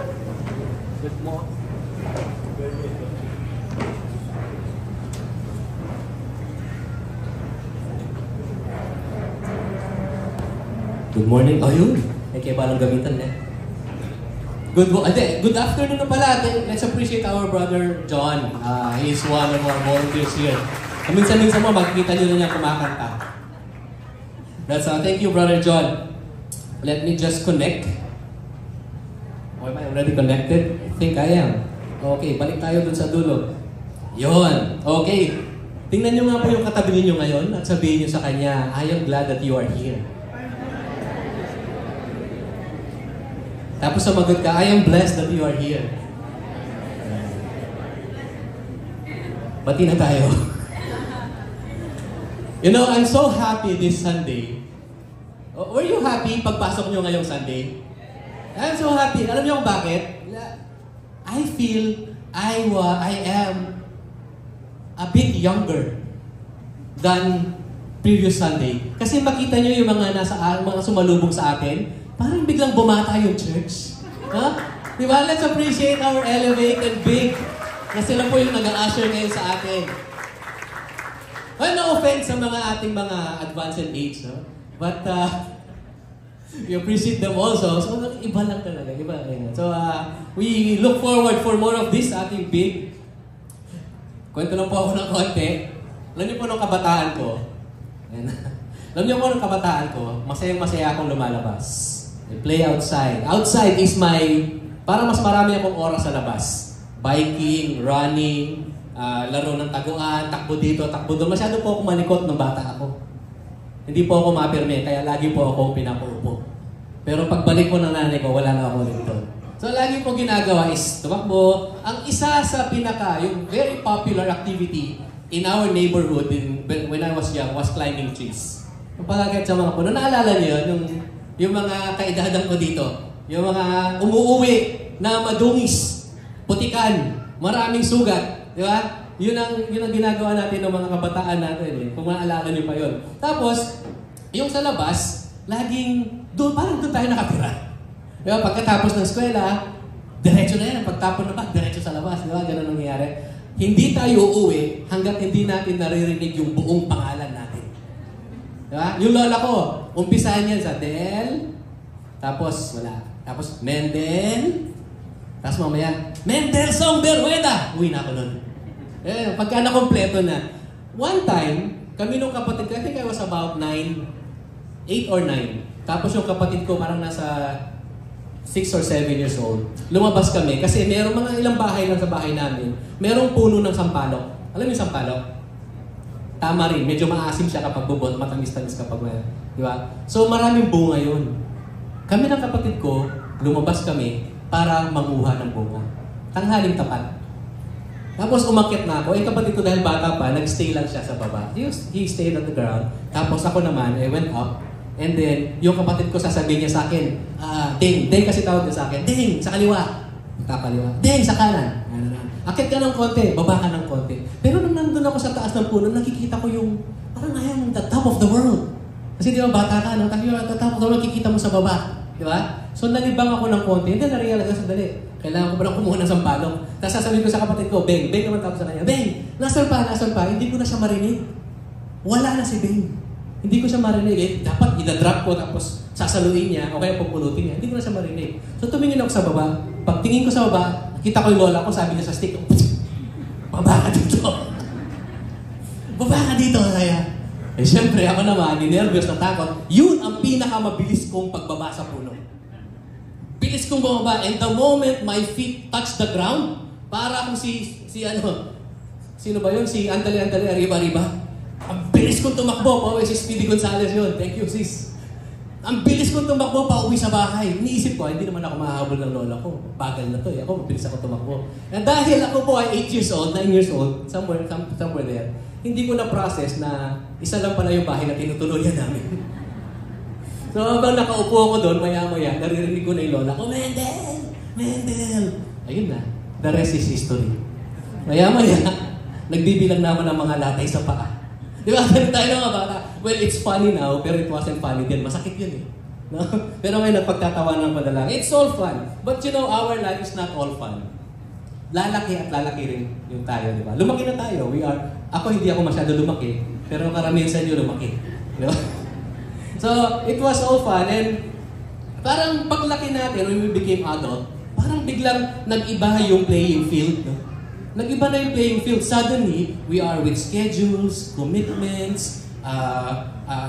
Good morning. Good morning. Oh, yun. May kaya palang gamitan eh. Good afternoon na pala. Let's appreciate our brother John. He's one of our volunteers here. Minsan-minsan mo, makikita nyo na niya kumakanta. Thank you, brother John. Let me just connect. Oh, am I already connected? I think I am. Okay, balik tayo dun sa dulo. Yon. Okay. Tingnan nyo nga po yung katabi ninyo ngayon at sabihin nyo sa kanya, I am glad that you are here. Tapos sumagot ka, I am blessed that you are here. Bati na tayo. You know, I'm so happy this Sunday. Were you happy pagpasok nyo ngayong Sunday? I'm so happy. Alam niyo kung bakit? I feel I am a bit younger than previous Sunday. Kasi makita nyo yung mga sumalubong sa atin, parang biglang bumata yung church. Huh? Diba? Let's appreciate our Elevate and Big na sila po yung nag-usher ngayon sa atin. Well, no offense sa mga ating mga advanced in age, no? But we appreciate them also. So, iba lang talaga. Iba lang. So, we look forward for more of this ating Big. Kwento lang po ako ng konti. Alam niyo po nung kabataan ko, alam niyo po nung kabataan ko, masayang-masaya akong lumalabas. I play outside. Outside is para mas marami akong oras sa labas. Biking, running, laro ng taguan, takbo dito, takbo doon. Masyado po ako malikot ng bata ako. Hindi po ako mapirme, kaya lagi po ako pinapaupo. Pero pagbalik po ng nanay ko, wala na ako dito. So lagi po ginagawa is tumakbo. Ang isa sa yung very popular activity in our neighborhood when I was young was climbing trees. Yung palagay sa mga puno, naalala niyo yun? Yung mga kaedadan ko dito, yung mga umuuwi na madungis, putikan, maraming sugat, di ba? Yun ang ginagawa natin ng mga kabataan natin, kung maalala niyo pa yun. Tapos, yung sa labas, laging parang doon tayo nakatira. Di ba? Pagkatapos ng eskwela, diretso na yan. Pagtapon na diretso sa labas. Di ba? Ganun nangyayari. Hindi tayo uuwi hanggat hindi natin naririnig yung buong pangalan natin. Diba? Yung lola ko, umpisahan yan sa Del, tapos wala. Tapos Mendel, tapos mamaya, Mendelssohn Berrueda! Uwi na ako nun. Pagka na-kompleto na. One time, kami nung kapatid ko, I think I was about 8 or 9. Tapos yung kapatid ko, parang nasa 6 or 7 years old. Lumabas kami kasi merong mga ilang bahay lang sa bahay namin. Merong puno ng sampalok. Alam mo yung sampalok? Tama rin. Medyo maasim siya kapag bubot, matamis-tamis kapag di ba? So maraming bunga yun. Kami ng kapatid ko, lumabas kami para manguha ng bunga. Tanghaling tapat. Tapos umakyat na ako. Kapatid ko dahil bata pa, nag-stay lang siya sa baba. He stayed on the ground. Tapos ako naman, I went up. And then, yung kapatid ko sasabihin niya sa akin, Ding kasi tawag niya sa akin, Ding, sa kaliwa. Kaliwa. Ding, sa kanan. Akit ka ng konti, baba ka ng konti. Pero nung nandun ako sa taas ng puno, nakikita ko yung, parang I am the top of the world. Kasi di ba, bata ka, no? At the top of the world, nakikita mo sa baba. Di ba? So, nalibang ako ng konti. Hindi, na-realize ko, dali. Kailangan ko ba nang kumuha ng sampalok? Tapos sasabihin ko sa kapatid ko, Beng naman tapos sa kanya, Beng, nasan pa? Hindi ko na siya marinig. Wala na si Beng. Hindi ko siya marinig. Dapat idadrop ko tapos sasaluin niya o kaya pupulutin niya. Hindi ko na siya marinig. So tumingin ako sa baba. Pagtingin ko sa baba, nakita ko yung lola ko, sabi niya sa stick, baba ka dito. Baba ka dito. Kaya, siyempre ako naman, nervous na takot. Yun ang pinakamabilis kong pagbaba sa puno. Bilis kong bumaba. And the moment my feet touch the ground, para akong sino ba yun? Si Andale, Arriba. Ang bilis kong tumakbo, pauwi si Speedy Gonzales yun. Thank you, sis. Ang bilis kong tumakbo, pauwi sa bahay. Iniisip ko, hindi naman ako mahahabol ng lola ko. Bagal na to eh. Ako, mabilis ako tumakbo. And dahil ako po ay 8 years old, 9 years old, somewhere there, hindi ko na-process na isa lang pala yung bahay na tinutuloyan namin. So habang nakaupo ako doon, maya-maya, naririnig ko na yung lola ko, Mendel! Ayun na. The rest is history. Maya-maya, nagbibilang naman ng mga latay sa paa. Di ba? Ganun tayo ng mga bata. Well, it's funny now, pero it wasn't funny din. Masakit yun eh. No? Pero ngayon, nagpagtatawanan pa na lang. It's all fun. But you know, our life is not all fun. Lalaki at lalaki rin yung tayo, di ba? Lumaki na tayo. Ako hindi ako masyado lumaki, pero karamihan sa inyo lumaki. Di ba? So, it was all fun. And parang paglaki natin, when we became adult, parang biglang nag-iba yung playing field. No? Nag-iba na yung playing field. Suddenly, we are with schedules, commitments,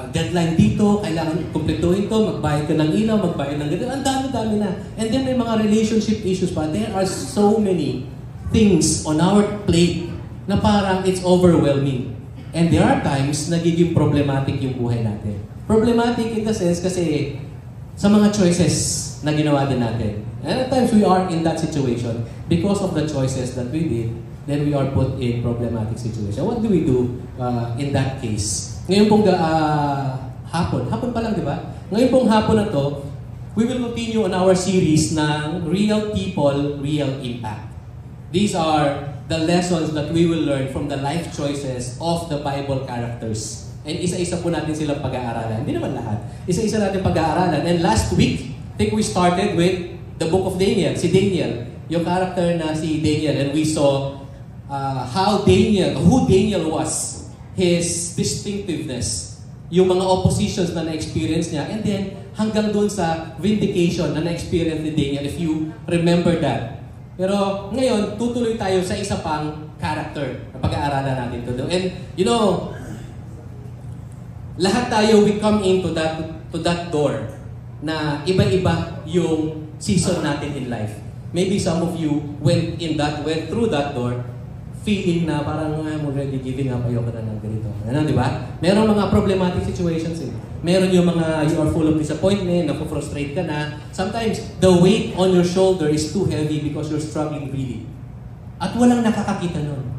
deadline dito, kailangan kumpletuhin to, magbayad ka ng ilaw, magbayad ng ganito. Ang dami-dami na. And then may mga relationship issues pa. There are so many things on our plate na parang it's overwhelming. And there are times nagiging problematic yung buhay natin. Problematic in the sense kasi sa mga choices na ginawa din natin. And at times we are in that situation because of the choices that we did, then we are put in problematic situation. What do we do in that case? Ngayon pong hapon pa lang, di ba? Ngayon pong hapon na to, we will continue on our series ng Real People, Real Impact. These are the lessons that we will learn from the life choices of the Bible characters. And isa-isa po natin silang pag-aaralan. Hindi naman lahat. Isa-isa natin pag-aaralan. And last week, I think we started with the book of Daniel, si Daniel. Yung character na si Daniel. And we saw who Daniel was. His distinctiveness, yung mga oppositions na na-experience niya, and then hanggang doon sa vindication na na-experience ni Daniel, if you remember that. Pero ngayon, tutuloy tayo sa isa pang character na pag-aaralan natin to. And you know, lahat tayo, we come into that door na iba-iba yung season natin in life. Maybe some of you went through that door feeling na parang I'm already giving up, ayoko na ng ganito. Ano, di ba? Meron mga problematic situations eh. Meron yung mga you are full of disappointment, napo-frustrate ka na. Sometimes, the weight on your shoulder is too heavy because you're struggling really. At walang nakakakita nun.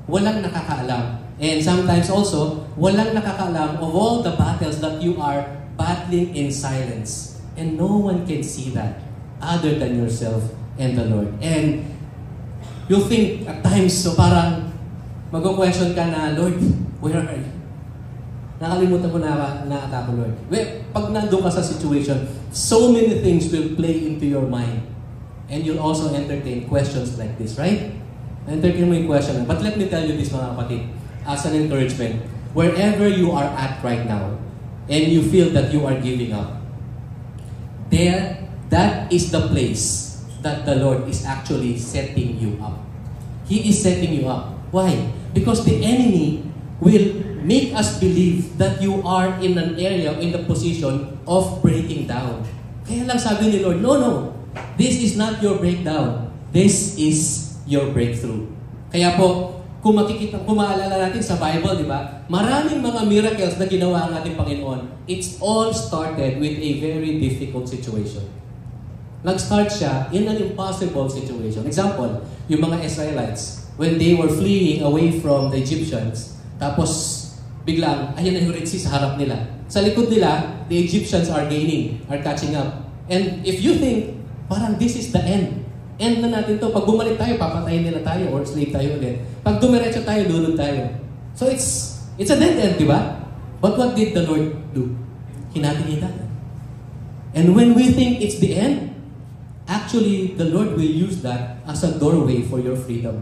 Walang nakakaalam. And sometimes also, walang nakakaalam of all the battles that you are battling in silence. And no one can see that other than yourself and the Lord. And you'll think at times, so parang mag-question ka na, Lord, where are you? Nakalimutan mo na ako, Lord. Well, pag nandun ka sa situation, so many things will play into your mind. And you'll also entertain questions like this, right? Entertain mo yung question. But let me tell you this, mga kapatid, as an encouragement. Wherever you are at right now, and you feel that you are giving up, that is the place that the Lord is actually setting you up. He is setting you up. Why? Because the enemy will make us believe that you are in an area, in the position of breaking down. Kaya lang sabi ni Lord, no. This is not your breakdown. This is your breakthrough. Kaya po, kung maalala natin sa Bible, di ba? Maraming mga miracles na ginawa ang ating Panginoon. It's all started with a very difficult situation. Nag-start siya in an impossible situation. Example, yung mga Israelites, when they were fleeing away from the Egyptians, tapos biglang, ayan na yung Red Sea sa harap nila. Sa likod nila, the Egyptians are catching up. And if you think, parang this is the end. End na natin to. Pag bumalik tayo, papatayin nila tayo or slave tayo ulit. Pag dumiretso tayo, lulod tayo. So it's a dead end, di ba? But what did the Lord do? Hinati-hita. And when we think it's the end, actually, the Lord will use that as a doorway for your freedom.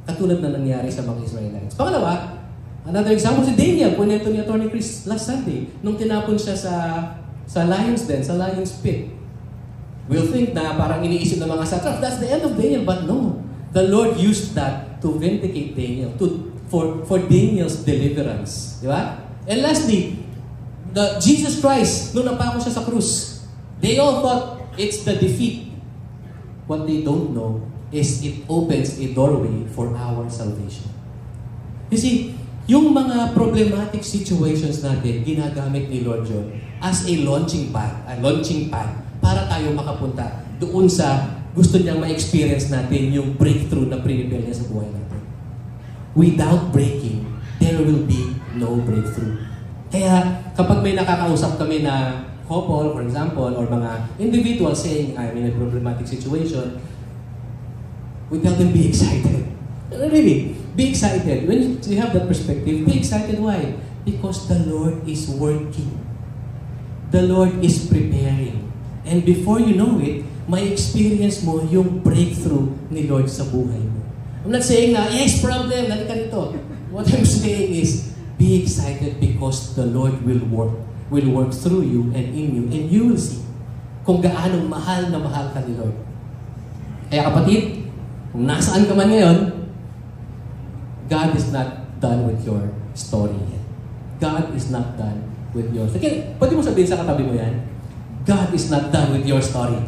Katulad na nangyari sa mga Israelites. Pangalawa, another example si Daniel, punento ni Atty. Chris last Sunday, nung tinapon siya sa lion's den, sa lion's pit. We'll think na parang iniisip ng mga satraps, that's the end of Daniel, but no. The Lord used that to vindicate Daniel, for Daniel's deliverance. Di ba? And lastly, Jesus Christ, nung napako siya sa krus, they all thought it's the defeat. What they don't know is it opens a doorway for our salvation. You see, yung mga problematic situations natin, ginagamit ni Lord John as a launching pad para tayo makapunta doon sa gusto niyang ma-experience natin yung breakthrough na pre-prepare niya sa buhay natin. Without breaking, there will be no breakthrough. Kaya kapag may nakakausap kami na couple, for example, or mga individuals saying, I'm in a problematic situation, we tell them, be excited. Really, be excited. When you have that perspective, be excited. Why? Because the Lord is working. the Lord is preparing. And before you know it, may experience mo yung breakthrough ni Lord sa buhay mo. I'm not saying na, yes, problem, halika nito. What I'm saying is, be excited because the Lord will work through you and in you, and you will see kung gaano mahal na mahal ka ni Lord. Kaya kapatid, kung nasaan ka man ngayon, God is not done with your story yet. God is not done with yours. Okay, pwede mo sabihin sa katabi mo yan, God is not done with your story.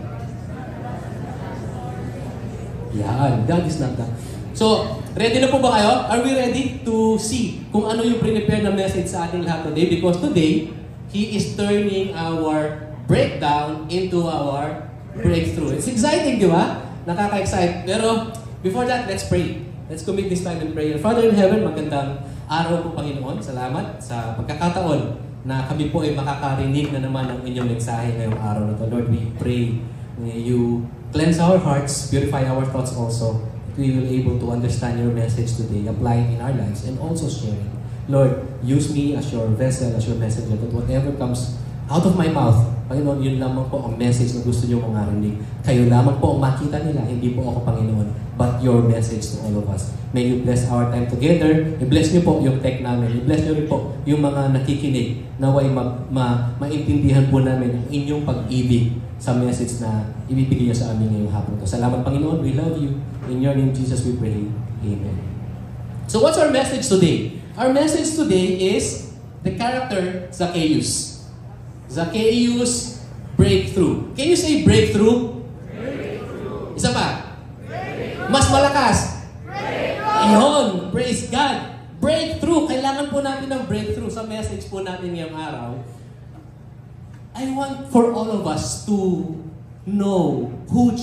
Yan, God is not done. So, ready na po ba kayo? Are we ready to see kung ano yung prepare na message sa ating lahat today? Because today, He is turning our breakdown into our breakthrough. It's exciting, di ba? Nakaka-excite. Pero, before that, let's pray. Let's commit this time in prayer. Father in heaven, magandang araw po, Panginoon. Salamat sa pagkakataon na kami po ay makakarinig na naman ng inyong mensahe ngayong araw na to. Lord, we pray may you cleanse our hearts, purify our thoughts also, that we will able to understand your message today, apply it in our lives, and also share it. Lord, use me as your vessel, as your messenger, that whatever comes out of my mouth, Panginoon, yun lamang po ang message na gusto niyo mong marinig. Kayo lamang po ang makita nila, hindi po ako, Panginoon, but your message to all of us. May you bless our time together. I-bless niyo po yung tech namin. I-bless niyo rin po yung mga nakikinig. Naway maintindihan po namin ang inyong pag-ibig sa message na ibibigay niyo sa amin ngayong hapon to. Salamat, Panginoon. We love you. In your name, Jesus, we pray. Amen. So what's our message today? Our message today is the character Zacchaeus. Zacchaeus breakthrough. Can you say breakthrough? Breakthrough. Isa pa? Breakthrough. Mas malakas? Breakthrough. Iyon. Praise God. Breakthrough. Kailangan po natin ng breakthrough sa message po natin ngayong araw. I want for all of us to know who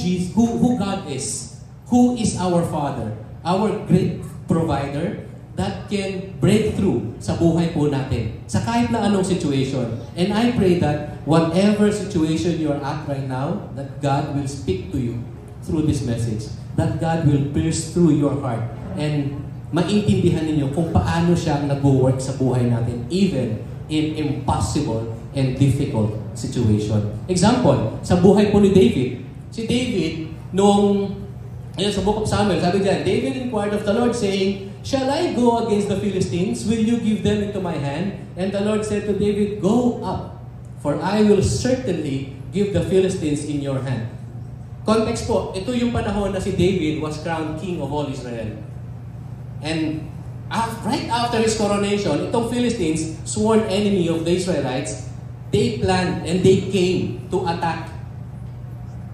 God is. Who is our Father. Our great provider that can break through sa buhay po natin, sa kahit na anong situation. And I pray that whatever situation you're at right now, that God will speak to you through this message. That God will pierce through your heart and maintindihan ninyo kung paano siya nag-work sa buhay natin, even in impossible and difficult situation. Example, sa buhay po ni David. Si David, sa book of Samuel, sabi diyan, David inquired of the Lord saying, "Shall I go against the Philistines? Will you give them into my hand?" And the Lord said to David, "Go up, for I will certainly give the Philistines in your hand." Context po, ito yung panahon na si David was crowned king of all Israel. And right after his coronation, itong Philistines, sworn enemy of the Israelites, they planned and they came to attack.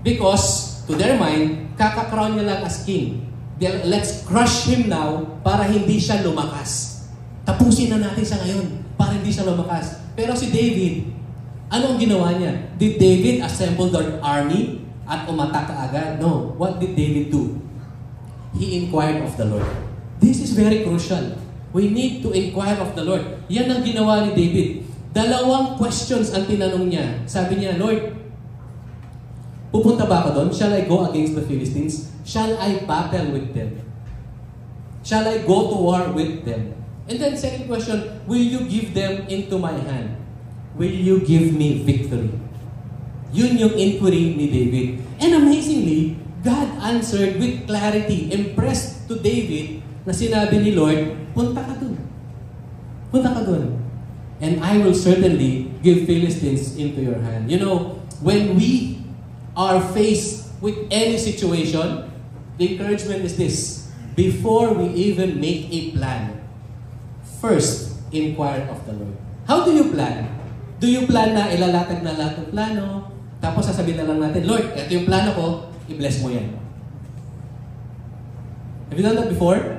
Because, to their mind, kaka-crown niya lang as king. Let's crush him now para hindi siya lumakas. Tapusin na natin siya ngayon para hindi siya lumakas. Pero si David, ano ang ginawa niya? Did David assemble the army at umatak agad? No. What did David do? He inquired of the Lord. This is very crucial. We need to inquire of the Lord. Yan ang ginawa ni David. 2 questions ang tinanong niya. Sabi niya, Lord, pupunta ba ako doon? Shall I go against the Philistines? Shall I battle with them? Shall I go to war with them? And then second question, will you give them into my hand? Will you give me victory? Yun yung inquiry ni David. And amazingly, God answered with clarity, impressed to David na sinabi ni Lord, punta ka dun. Punta ka dun. And I will certainly give Philistines into your hand. You know, when we are faced with any situation, the encouragement is this: before we even make a plan, first, inquire of the Lord. How do you plan? Do you plan na ilalatag na lahat ng plano, tapos sasabihin na lang natin, Lord, ito yung plano ko, i-bless mo yan. Have you done that before?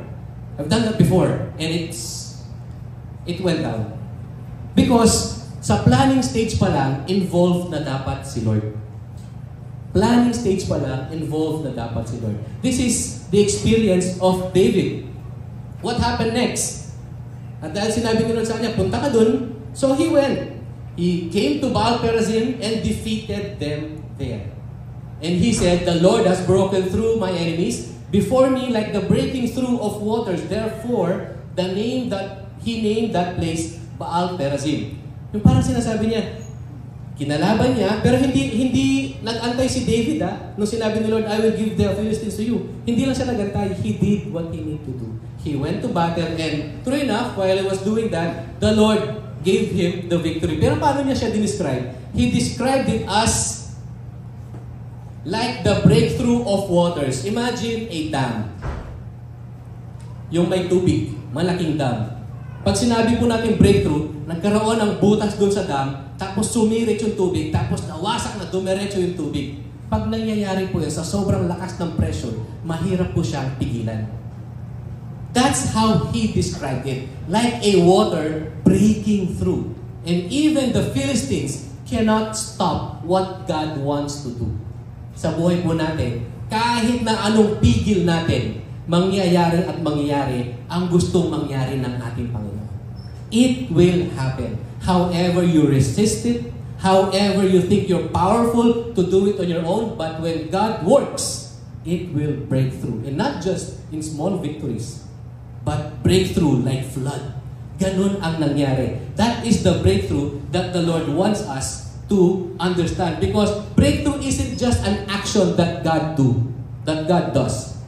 I've done that before, and it went down. Because sa planning stage pa lang, involved na dapat si Lord. Planning stage pa lang, involved na dapat si Lord. This is the experience of David. What happened next? At dahil sinabi ni Lord sa kanya, punta ka dun, so he went. He came to Baal Perazim and defeated them there. And he said, the Lord has broken through my enemies before me like the breaking through of waters. Therefore, he named that place Baal Perazim. Yung parang sinasabi niya, Kinalaban niya, pero hindi nag-antay si David nung sinabi ni Lord, I will give the Philistines to you. Hindi lang siya nag-antay, he did what he needed to do. He went to battle and true enough, while he was doing that, the Lord gave him the victory. Pero paano niya siya dinescribe? He described it as like the breakthrough of waters. Imagine a dam. Yung may tubig, malaking dam. Pag sinabi po natin breakthrough, nagkaroon ng butas doon sa dam, tapos sumirit yung tubig, tapos nawasak na dumiretso yung tubig. Pag nangyayari po yun sa sobrang lakas ng pressure, mahirap po siyang pigilan. That's how he described it. Like a water breaking through. And even the Philistines cannot stop what God wants to do. Sa buhay po natin, kahit na anong pigil natin, mangyayari at mangyayari ang gustong mangyari ng ating Panginoon. It will happen. However you resist it, however you think you're powerful to do it on your own, but when God works, it will break through. And not just in small victories, but breakthrough like flood. Ganun ang nangyari. That is the breakthrough that the Lord wants us to understand. Because breakthrough isn't just an action that God does.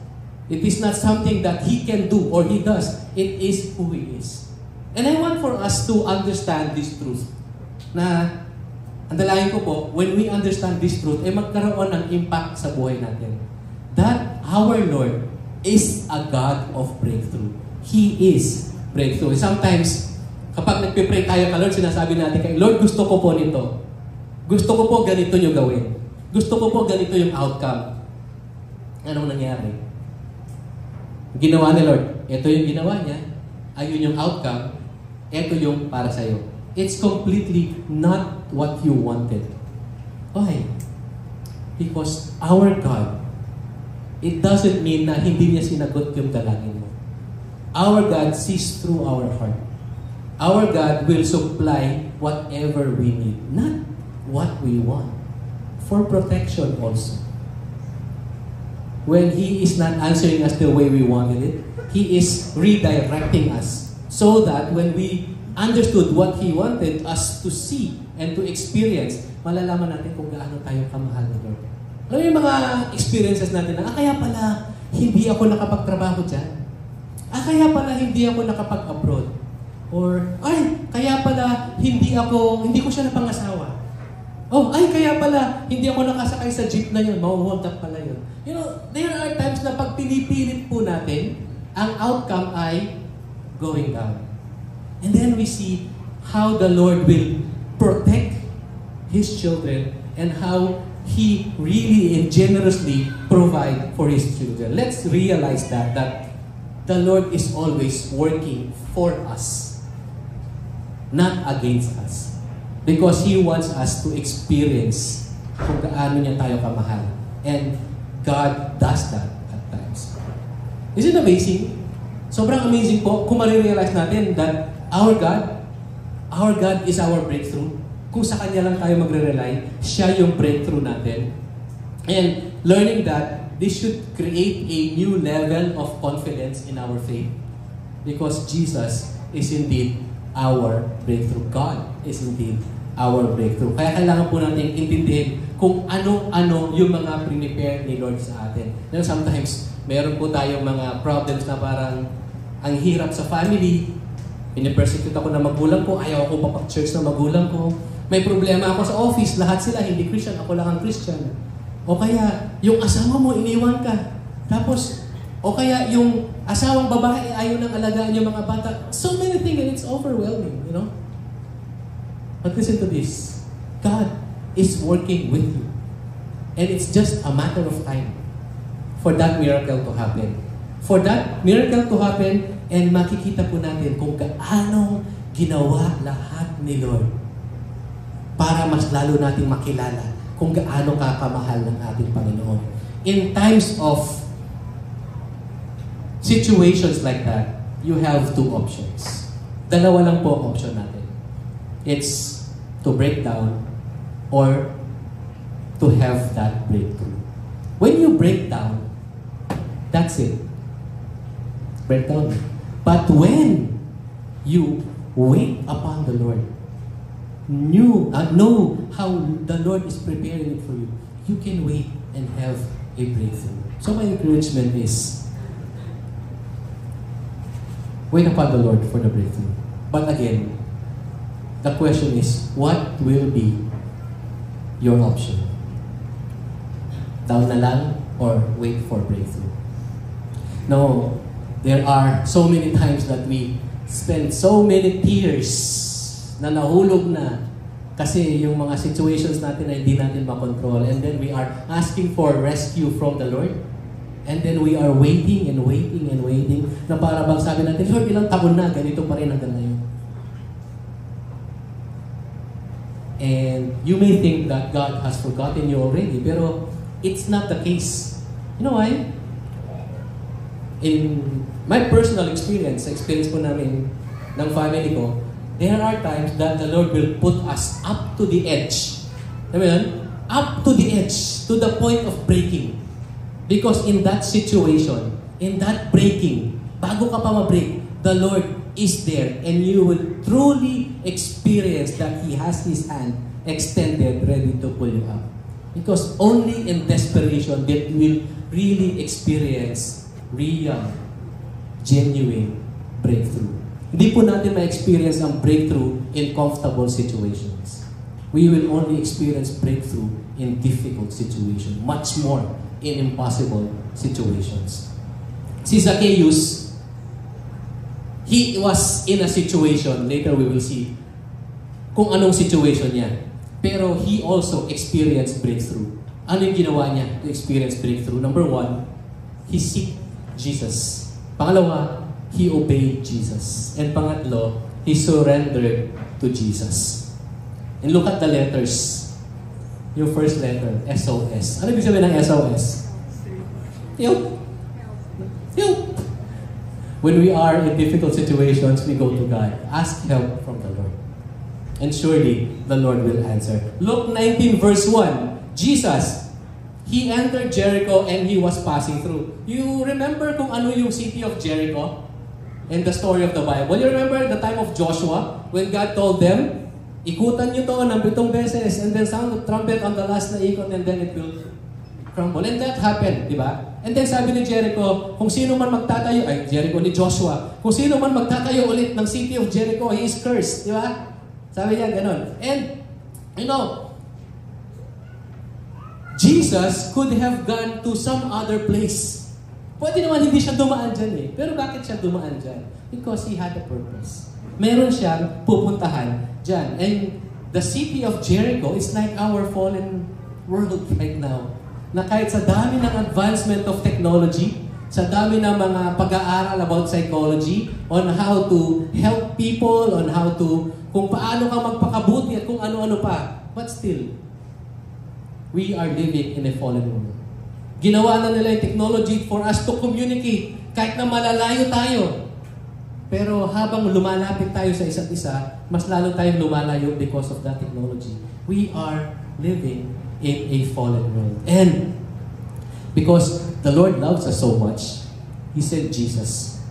It is not something that He can do or He does. It is who He is. And I want for us to understand this truth. Na, ang dalangin ko po, when we understand this truth, magkaroon ng impact sa buhay natin. That our Lord is a God of breakthrough. He is breakthrough. Sometimes, kapag nagpipray tayo ka Lord, sinasabi natin kay Lord, gusto ko po nito. Gusto ko po ganito nyo gawin. Gusto ko po ganito yung outcome. Anong nangyari? Ginawa ni Lord. Ito yung ginawa niya. Ayun yung outcome. Ito yung para sa'yo. It's completely not what you wanted. Why? Because our God, it doesn't mean na hindi niya sinagot yung dalangin mo. Our God sees through our heart. Our God will supply whatever we need. Not what we want. For protection also. When He is not answering us the way we wanted it, He is redirecting us so that when we understood what He wanted us to see and to experience, malalaman natin kung gaano tayo kamahal ni Lord. Alam mo yung mga experiences natin na, kaya pala hindi ako nakapagtrabaho dyan. Kaya pala hindi ako nakapag-abroad. Or, kaya pala hindi ko siya napangasawa. Kaya pala hindi ako nakasakay sa jeep na yun. Mahuhold up pala yun. You know, there are times na pag pinipilit po natin, ang outcome ay going down. And then we see how the Lord will protect His children and how He really and generously provide for His children. Let's realize that the Lord is always working for us, not against us. Because He wants us to experience kung gaano niya tayo kamahal. And God does that at times. Isn't it amazing? Sobrang amazing po kung marirealize natin that our God is our breakthrough. Kung sa Kanya lang tayo magre-rely, siya yung breakthrough natin. And learning that, this should create a new level of confidence in our faith. Because Jesus is indeed our breakthrough. God is indeed our breakthrough. Kaya kailangan po natin intindihin kung ano-ano yung mga prepare ni Lord sa atin. You know, sometimes, meron po tayong mga problems na parang ang hirap sa family. Pinipersecute ako ng magulang ko, ayaw ako papag-church ng magulang ko. May problema ako sa office, lahat sila hindi Christian, ako lang ang Christian. O kaya, yung asawa mo, iniwan ka. Tapos, o kaya yung asawang babae, ayaw nang alagaan yung mga bata. So many things, and it's overwhelming, you know? But listen to this. God is working with you. And it's just a matter of time for that miracle to happen. For that miracle to happen, and makikita po natin kung gaano ginawa lahat ni Lord para mas lalo nating makilala kung gaano kakamahal ng ating Panginoon. In times of situations like that, you have two options. Dalawa lang po ang option natin. It's to break down or to have that breakthrough. When you break down, that's it. Break down. But when you wait upon the Lord, know how the Lord is preparing it for you, you can wait and have a breakthrough. So my encouragement is, wait upon the Lord for the breakthrough. But again, the question is, what will be your option? Down na lang or wait for breakthrough? No, there are so many times that we spend so many tears na nahulog na kasi yung mga situations natin ay hindi natin makontrol, and then we are asking for rescue from the Lord, and then we are waiting and waiting and waiting na para bang sabi natin, Lord, ilang taon na, ganito pa rin hanggang ngayon. And you may think that God has forgotten you already, pero it's not the case. You know why? In my personal experience po namin ng family ko, there are times that the Lord will put us up to the edge. Amen? Up to the edge, to the point of breaking. Because in that situation, in that breaking, bago ka pa ma-break, the Lord is there, and you will truly experience that He has His hand extended, ready to pull you up. Because only in desperation that we will really experience real, genuine breakthrough. Hindi po natin ma-experience ang breakthrough in comfortable situations. We will only experience breakthrough in difficult situations, much more in impossible situations. Si Zacchaeus, he was in a situation, later we will see kung anong situation niya. Pero he also experienced breakthrough. Ano yung ginawa niya to experience breakthrough? Number one, he seeked Jesus. Pangalawa, he obeyed Jesus. And pangatlo, he surrendered to Jesus. And look at the letters. Yung first letter, SOS. Ano ibig sabihin ng SOS? Help. Help. When we are in difficult situations, we go to God. Ask help from the Lord. And surely, the Lord will answer. Luke 19 verse 1, Jesus, He entered Jericho and He was passing through. You remember kung ano yung city of Jericho? In the story of the Bible. You remember the time of Joshua when God told them, ikutan nyo to ng 7 beses and then sound the trumpet on the last na ikot and then it will crumble. And that happened, di ba? And then sabi ni Jericho, kung sino man magtatayo, Jericho ni Joshua, kung sino man magtatayo ulit ng city of Jericho, he is cursed, di ba? Sabi niya ganon. And, you know, Jesus could have gone to some other place. Pwede naman hindi siya dumaan dyan eh. Pero bakit siya dumaan dyan? Because He had a purpose. Meron siyang pupuntahan dyan. And the city of Jericho is like our fallen world right now. Na kahit sa dami ng advancement of technology, sa dami ng mga pag-aaral about psychology, on how to help people, on how to, kung paano ka magpakabuti at kung ano-ano pa. But still, we are living in a fallen world. Ginawa na nila yung technology for us to communicate kahit na malalayo tayo. Pero habang lumalapit tayo sa isa't isa, mas lalo tayong lumalayo because of that technology. We are living in a fallen world. And because the Lord loves us so much, He sent Jesus.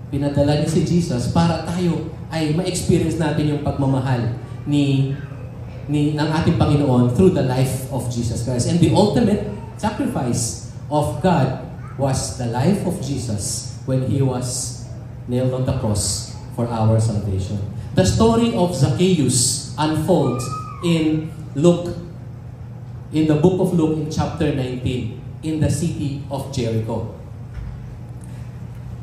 Pinadala niya si Jesus para tayo ay ma-experience natin yung pagmamahal ng ating Panginoon through the life of Jesus Christ. And the ultimate sacrifice of God was the life of Jesus when He was nailed on the cross for our salvation. The story of Zacchaeus unfolds in Luke, in the book of Luke in chapter 19, in the city of Jericho.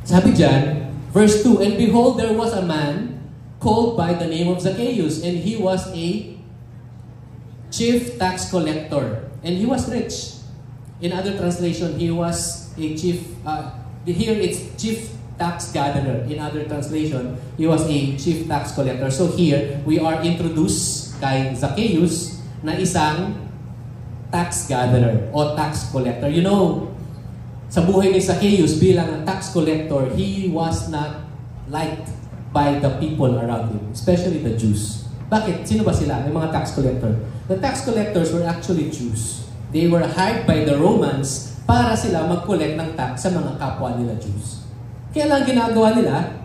Sabi dyan, verse 2, and behold, there was a man called by the name of Zacchaeus, and he was a chief tax collector, and he was rich. In other translation, he was a chief, here it's chief tax gatherer. In other translation, he was a chief tax collector. So here, we are introduced kay Zacchaeus na isang tax gatherer o tax collector. You know, sa buhay ni Zacchaeus bilang tax collector, he was not liked by the people around him, especially the Jews. Bakit? Sino ba sila? Yung mga tax collector. The tax collectors were actually Jews. They were hired by the Romans para sila mag-collect ng tax sa mga kapwa nila Jews. Kaya lang ginagawa nila,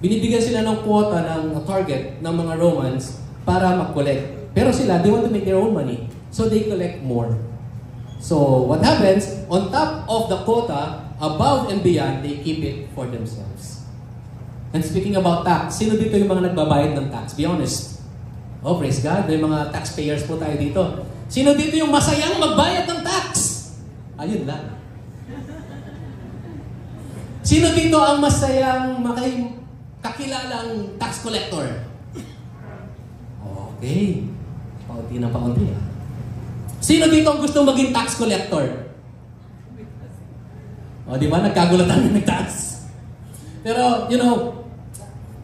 binibigyan sila ng quota ng target ng mga Romans para mag-collect. Pero sila, they want to make their own money. So they collect more. So what happens, on top of the quota, above and beyond, they keep it for themselves. And speaking about tax, sino dito yung mga nagbabayad ng tax? Be honest. Oh, praise God, may mga taxpayers po tayo dito. Sino dito yung masayang magbayad ng tax? Ayun lang. Sino dito ang masayang kakilalang tax collector? Okay. Paunti na paunti. Sino dito ang gusto maging tax collector? O, di ba? Nagkagulatan ng tax. Pero, you know,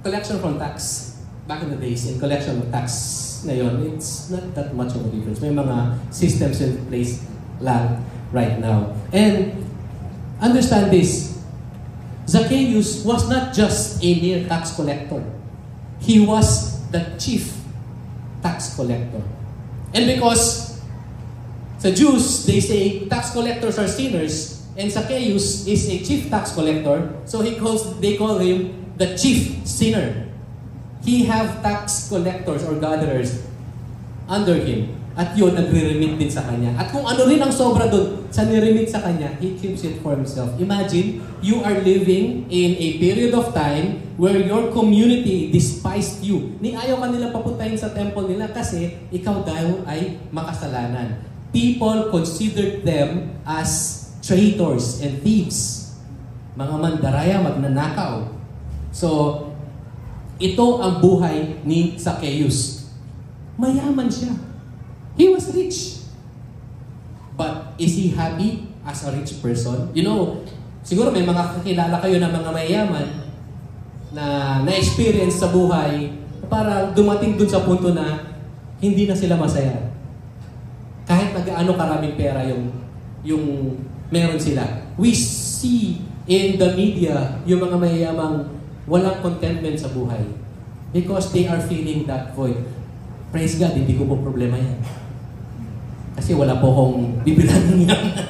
collection from tax, back in the days, in collection of tax ngayon, it's not that much of a difference. May mga systems in place lang right now. And, understand this, Zacchaeus was not just a mere tax collector. He was the chief tax collector. And because sa Jews, they say tax collectors are sinners, and Zacchaeus is a chief tax collector, so they call him the chief sinner. He have tax collectors or gatherers under him. At yun, nagre-remit din sa kanya. At kung ano rin ang sobra doon sa niremit sa kanya, he keeps it for himself. Imagine, you are living in a period of time where your community despised you. Ni ayaw ka nila papuntahin sa temple nila kasi ikaw daw ay makasalanan. People considered them as traitors and thieves. Mga mandaraya, magnanakaw. So, ito ang buhay ni Zacchaeus. Mayaman siya. He was rich. But is he happy as a rich person? You know, siguro may mga kakilala kayo na mga mayaman na na-experience sa buhay para dumating dun sa punto na hindi na sila masaya. Kahit nag-ano karaming pera yung meron sila. We see in the media yung mga mayayamang walang contentment sa buhay because they are feeling that void. Praise God, hindi ko po problema yan. Kasi wala po akong bibilan ng yaman.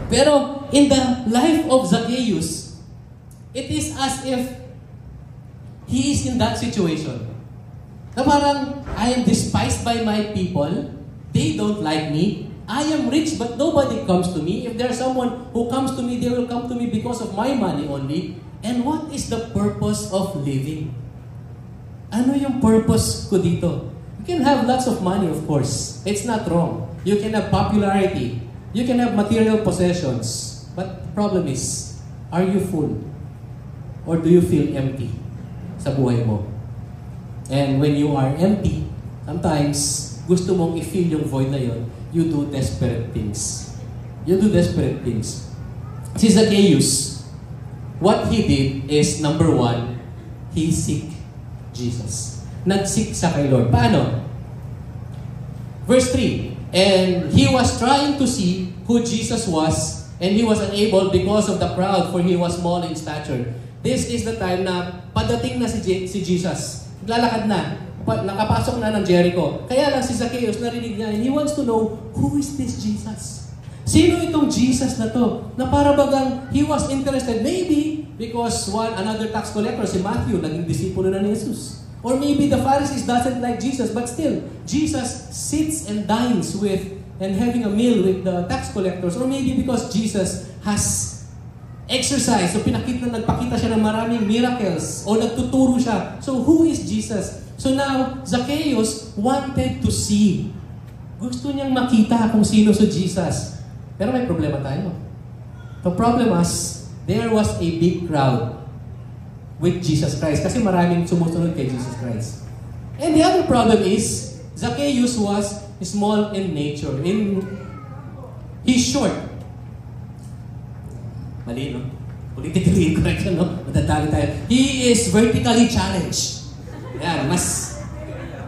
Pero in the life of Zacchaeus, it is as if he is in that situation. Na parang, I am despised by my people. They don't like me. I am rich but nobody comes to me. If there's someone who comes to me, they will come to me because of my money only. And what is the purpose of living? Ano yung purpose ko dito? You can have lots of money, of course. It's not wrong. You can have popularity. You can have material possessions. But the problem is, are you full? Or do you feel empty sa buhay mo? And when you are empty, sometimes gusto mong i-feel yung void na yun, you do desperate things. You do desperate things. Si Zacchaeus, what he did is, number one, he seek Jesus. Nag-seek sa kay Lord. Paano? Verse 3, and he was trying to see who Jesus was, and he was unable because of the crowd, for he was small in stature. This is the time na padating na si Jesus. Lalakad na. Nakapasok na ng Jericho. Kaya lang si Zacchaeus narinig niya, and he wants to know, who is this Jesus? Sino itong Jesus na to? Na para bagang he was interested, maybe because another tax collector, si Matthew, naging disipulo na ni Jesus. Or maybe the Pharisees doesn't like Jesus, but still, Jesus sits and dines with and having a meal with the tax collectors. Or maybe because Jesus has exercised, so nagpakita siya ng maraming miracles, o nagtuturo siya. So who is Jesus? So now, Zacchaeus wanted to see. Gusto niyang makita kung sino si Jesus. Pero may problema tayo. The problem was, there was a big crowd with Jesus Christ. Kasi maraming sumusunod kay Jesus Christ. And the other problem is, Zacchaeus was small in nature. He's short. Mali, no? Politically incorrect, no? Matatali tayo. He is vertically challenged. Yan, mas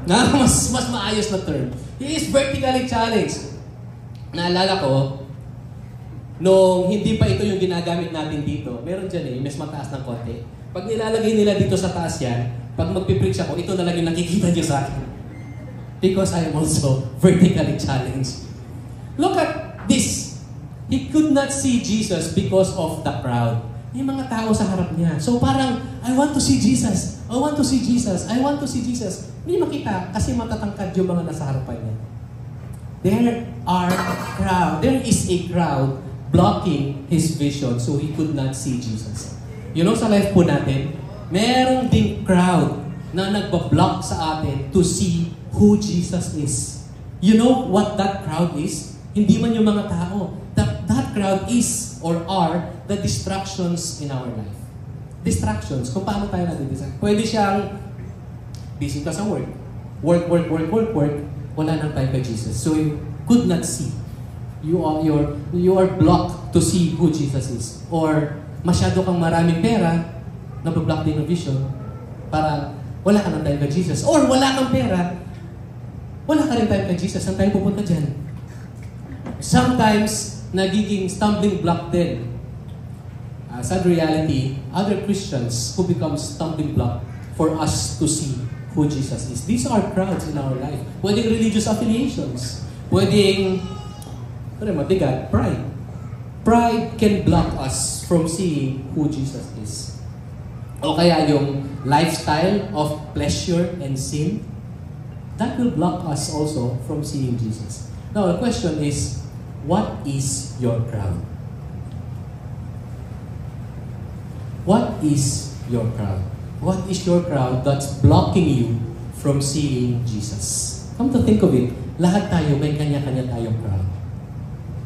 maayos na term. He is vertically challenged. Naalala ko, nung hindi pa ito yung ginagamit natin dito, meron dyan mas mataas ng konti. Pag nilalagay nila dito sa taas yan, pag magpipreach ako, ito na lang yung nakikita nyo sa akin. Because I am also vertically challenged. Look at this. He could not see Jesus because of the crowd. May mga tao sa harap niya. So parang, I want to see Jesus. I want to see Jesus. I want to see Jesus. Hindi makita kasi matatangkad yung mga nasa harapan niya. There is a crowd blocking his vision so he could not see Jesus. You know, sa life po natin, merong ding crowd na nagbablock sa atin to see who Jesus is. You know what that crowd is? Hindi man yung mga tao. That crowd is or are the distractions in our life. Distractions. Kung paano tayo nadidistract. Pwede siyang busy ka sa work. Work. Wala nang time kay Jesus. So you could not see. You are blocked to see who Jesus is. Or masyado kang maraming pera, nabablock din ang vision para wala ka ng time kay Jesus. Or wala kang pera, wala ka rin time kay Jesus. Saan tayo pupunta dyan? Sometimes, nagiging stumbling block din. Sad reality, other Christians who become stumbling block for us to see who Jesus is. These are crowds in our life. Pwedeng religious affiliations. Pwedeng, mabigat, pride. Pride can block us from seeing who Jesus is. O kaya yung lifestyle of pleasure and sin, that will block us also from seeing Jesus. Now, the question is, what is your crowd? What is your crowd? What is your crowd that's blocking you from seeing Jesus? Come to think of it, lahat tayo may kanya-kanya tayong crowd.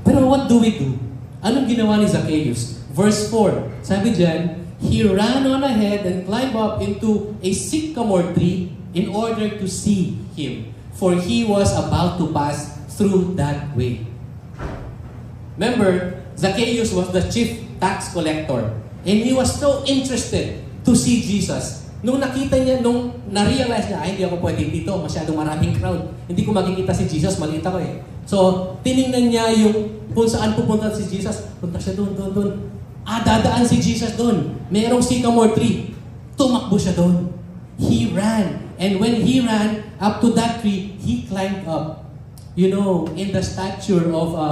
Pero what do we do? Anong ginawa ni Zacchaeus? Verse 4, sabi dyan, he ran on ahead and climbed up into a sycamore tree in order to see him, for he was about to pass through that way. Remember, Zacchaeus was the chief tax collector, and he was so interested to see Jesus. Nung nakita niya, nung na-realize niya, hindi ako pwede dito, masyadong maraming crowd. Hindi ko makikita si Jesus, maliit ako eh. So, tiningnan niya yung kung saan pupunta si Jesus. Punta siya doon. Dadaan si Jesus doon. Merong sycamore tree. Tumakbo siya doon. He ran. And when he ran up to that tree, he climbed up. You know, in the stature of a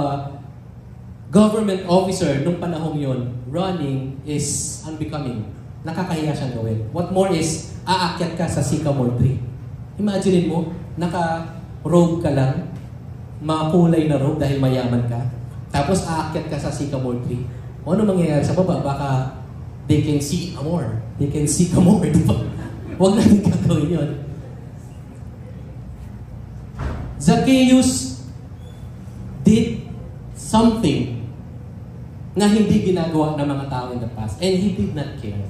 government officer nung panahong yon, running is unbecoming. Nakakahiya siyang gawin. What more is, aakyat ka sa sycamore tree. Imagine mo, naka-robe ka lang, makulay na robe dahil mayaman ka, tapos aakyat ka sa sycamore tree. O ano mangyayari sa baba? Baka they can see more. They can see more, di ba? Huwag natin gagawin yun. Zacchaeus did something na hindi ginagawa ng mga tao in the past. And he did not care.